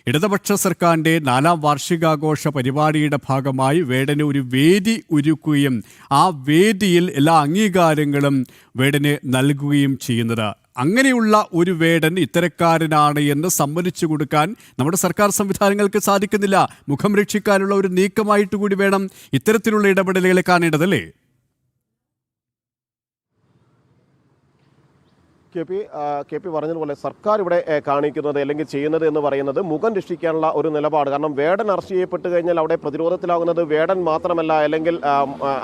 ഇടതുപക്ഷ സർക്കാരിൻ്റെ 4ാം വാർഷികാഘോഷ പരിപാടിയുടെ ഭാഗമായി വേടന് ഒരു വേദി ഒരുക്കുകയും ആ വേദിയിൽ എല്ലാ അംഗീകാരങ്ങളും വേടന് നൽകുകയും ചെയ്യുന്നത്. അങ്ങനെയുള്ള ഒരു വേടൻ ഇത്തരക്കാരനാണ് എന്ന് സമ്മതിച്ചു കൊടുക്കാൻ നമ്മുടെ സർക്കാർ സംവിധാനങ്ങൾക്ക് സാധിക്കുന്നില്ല. മുഖം രക്ഷിക്കാനുള്ള ഒരു നീക്കമായിട്ട് കൂടി വേണം ഇത്തരത്തിലുള്ള ഇടപെടലുകളെ കാണേണ്ടതല്ലേ? കെ പി പറഞ്ഞതുപോലെ സർക്കാർ ഇവിടെ കാണിക്കുന്നത് അല്ലെങ്കിൽ ചെയ്യുന്നത് എന്ന് പറയുന്നത് മുഖം രക്ഷിക്കാനുള്ള ഒരു നിലപാട്. കാരണം വേടൻ അറസ്റ്റ് ചെയ്യപ്പെട്ട് കഴിഞ്ഞാൽ അവിടെ പ്രതിരോധത്തിലാകുന്നത് വേടൻ മാത്രമല്ല, അല്ലെങ്കിൽ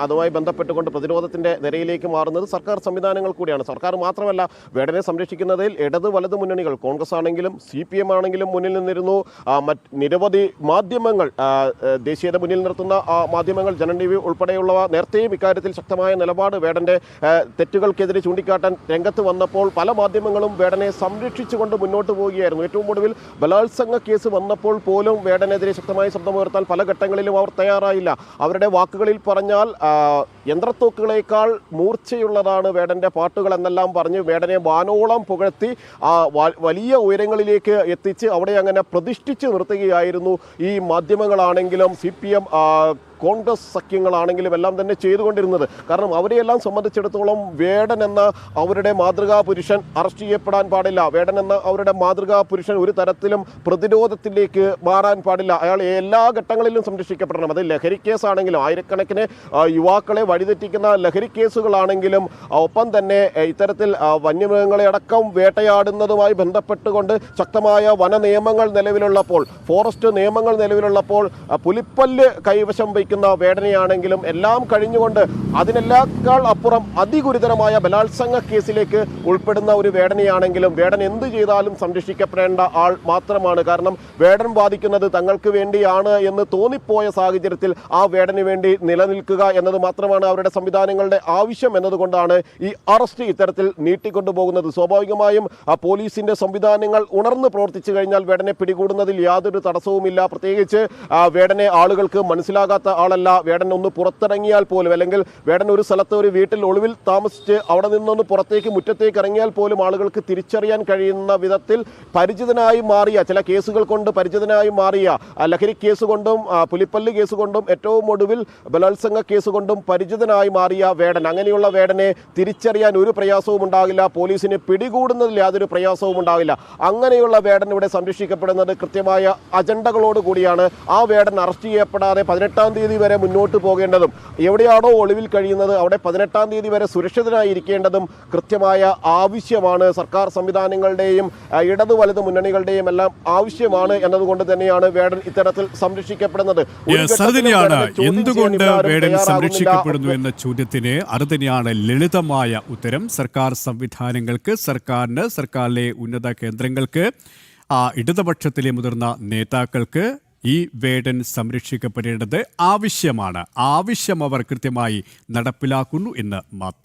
അതുമായി ബന്ധപ്പെട്ടുകൊണ്ട് പ്രതിരോധത്തിന്റെ നിരയിലേക്ക് മാറുന്നത് സർക്കാർ സംവിധാനങ്ങൾ കൂടിയാണ്. സർക്കാർ മാത്രമല്ല, വേടനെ സംരക്ഷിക്കുന്നതിൽ ഇടത് വലത് മുന്നണികൾ, കോൺഗ്രസ് ആണെങ്കിലും CPM ആണെങ്കിലും മുന്നിൽ നിന്നിരുന്നു. നിരവധി മാധ്യമങ്ങൾ, ദേശീയത മുന്നിൽ നിർത്തുന്ന മാധ്യമങ്ങൾ, ജനൻ TV ഉൾപ്പെടെയുള്ളവ നേരത്തെയും ഇക്കാര്യത്തിൽ ശക്തമായ നിലപാട് വേടന്റെ തെറ്റുകൾക്കെതിരെ ചൂണ്ടിക്കാട്ടാൻ രംഗത്ത് വന്നപ്പോൾ പല മാധ്യമങ്ങളും വേടനെ സംരക്ഷിച്ചുകൊണ്ട് മുന്നോട്ട് പോവുകയായിരുന്നു. ഏറ്റവും ഒടുവിൽ ബലാത്സംഗ കേസ് വന്നപ്പോൾ പോലും വേടനെതിരെ ശക്തമായ ശബ്ദമുയർത്താൻ പല ഘട്ടങ്ങളിലും അവർ തയ്യാറായില്ല. അവരുടെ വാക്കുകളിൽ പറഞ്ഞാൽ യന്ത്രത്തോക്കുകളേക്കാൾ മൂർച്ചയുള്ളതാണ് വേടന്റെ പാട്ടുകൾ എന്നെല്ലാം പറഞ്ഞ് വേടനെ വാനോളം പുകഴ്ത്തി വലിയ ഉയരങ്ങളിലേക്ക് എത്തിച്ച് അവിടെ അങ്ങനെ പ്രതിഷ്ഠിച്ച് നിർത്തുകയായിരുന്നു ഈ മാധ്യമങ്ങളാണെങ്കിലും CPM കോൺഗ്രസ് സഖ്യങ്ങളാണെങ്കിലും എല്ലാം തന്നെ ചെയ്തുകൊണ്ടിരുന്നത്. കാരണം അവരെയെല്ലാം സംബന്ധിച്ചിടത്തോളം വേടൻ എന്ന അവരുടെ മാതൃകാ പുരുഷൻ അറസ്റ്റ് ചെയ്യപ്പെടാൻ പാടില്ല. വേടൻ എന്ന അവരുടെ മാതൃകാ പുരുഷൻ ഒരു തരത്തിലും പ്രതിരോധത്തിലേക്ക് മാറാൻ പാടില്ല. അയാൾ എല്ലാ ഘട്ടങ്ങളിലും സംരക്ഷിക്കപ്പെടണം. അത് ലഹരി കേസാണെങ്കിലും, ആയിരക്കണക്കിന് യുവാക്കളെ വഴിതെറ്റിക്കുന്ന ലഹരി കേസുകളാണെങ്കിലും, ഒപ്പം തന്നെ ഇത്തരത്തിൽ വന്യമൃഗങ്ങളെ അടക്കം വേട്ടയാടുന്നതുമായി ബന്ധപ്പെട്ടുകൊണ്ട് ശക്തമായ വന നിയമങ്ങൾ നിലവിലുള്ളപ്പോൾ, ഫോറസ്റ്റ് നിയമങ്ങൾ നിലവിലുള്ളപ്പോൾ, പുലിപ്പല്ല് കൈവശം വയ്ക്കുന്ന വേടനെയാണെങ്കിലും എല്ലാം കഴിഞ്ഞുകൊണ്ട് അതിനെല്ലാക്കാൾ അപ്പുറം അതിഗുരുതരമായ ബലാത്സംഗ കേസിലേക്ക് ഉൾപ്പെടുന്ന ഒരു വേടനെയാണെങ്കിലും വേടൻ എന്ത് ചെയ്താലും സംരക്ഷിക്കപ്പെടേണ്ട ആൾ മാത്രമാണ്. കാരണം വേടൻ വാദിക്കുന്നത് തങ്ങൾക്ക് വേണ്ടിയാണ് എന്ന് തോന്നിപ്പോയ സാഹചര്യത്തിൽ ആ വേടന് വേണ്ടി നിലനിൽക്കുക എന്നത് മാത്രമാണ് അവരുടെ സംവിധാനങ്ങളുടെ ആവശ്യം എന്നതുകൊണ്ടാണ് ഈ അറസ്റ്റ് ഇത്തരത്തിൽ നീട്ടിക്കൊണ്ടുപോകുന്നത്. സ്വാഭാവികമായും പോലീസിന്റെ സംവിധാനങ്ങൾ ഉണർന്ന് പ്രവർത്തിച്ചു കഴിഞ്ഞാൽ വേടനെ പിടികൂടുന്നതിൽ യാതൊരു തടസ്സവുമില്ല. പ്രത്യേകിച്ച് വേടനെ ആളുകൾക്ക് മനസ്സിലാകാത്ത ആളല്ല. വേടൻ ഒന്ന് പുറത്തിറങ്ങിയാൽ പോലും, അല്ലെങ്കിൽ വേടൻ ഒരു സ്ഥലത്ത് ഒരു വീട്ടിൽ ഒളിവിൽ താമസിച്ച് അവിടെ നിന്നൊന്ന് പുറത്തേക്ക് മുറ്റത്തേക്ക് ഇറങ്ങിയാൽ പോലും ആളുകൾക്ക് തിരിച്ചറിയാൻ കഴിയുന്ന വിധത്തിൽ പരിചിതനായി മാറിയ, ചില കേസുകൾ കൊണ്ട് പരിചിതനായി മാറിയ, ലഹരി കേസ് കൊണ്ടും പുലിപ്പല്ല് കേസ് കൊണ്ടും ഏറ്റവും ഒടുവിൽ ബലാത്സംഗ കേസ് കൊണ്ടും പരിചിതനായി മാറിയ വേടൻ, അങ്ങനെയുള്ള വേടനെ തിരിച്ചറിയാൻ ഒരു പ്രയാസവും ഉണ്ടാകില്ല. പോലീസിന് പിടികൂടുന്നതിൽ യാതൊരു പ്രയാസവും ഉണ്ടാകില്ല. അങ്ങനെയുള്ള വേടൻ ഇവിടെ സംരക്ഷിക്കപ്പെടുന്നത് കൃത്യമായ അജണ്ടകളോട് കൂടിയാണ്. ആ വേടൻ അറസ്റ്റ് ചെയ്യപ്പെടാതെ 18-ാം തീയതി വരെ മുന്നോട്ട് പോകേണ്ടതും, എവിടെയാണോ ഒളിവിൽ കഴിയുന്നത് അവിടെ 18-ാം തീയതി വരെ സുരക്ഷിതനായിരിക്കേണ്ടതും കൃത്യമായ ആവശ്യമാണ്. സർക്കാർ സംവിധാനങ്ങളുടെയും ഇടതു വലതു മുന്നണികളുടെയും എല്ലാം ആവശ്യമാണ് എന്നതുകൊണ്ട് തന്നെയാണ് വേടൻ ഇത്തരത്തിൽ സംരക്ഷിക്കപ്പെടുന്നത്. എന്തുകൊണ്ട് വേടൻ സംരക്ഷിക്കപ്പെടുന്നു എന്ന ചോദ്യത്തിന് അത് തന്നെയാണ് ലളിതമായ ഉത്തരം. സർക്കാർ സംവിധാനങ്ങൾക്ക്, സർക്കാരിന്, സർക്കാരിലെ ഉന്നത കേന്ദ്രങ്ങൾക്ക്, ഇടതുപക്ഷത്തിലെ മുതിർന്ന നേതാക്കൾക്ക് ഈ വേടൻ സംരക്ഷിക്കപ്പെടേണ്ടത് ആവശ്യമാണ്. ആവശ്യം അവർ കൃത്യമായി നടപ്പിലാക്കുന്നു എന്ന് മാത്രം.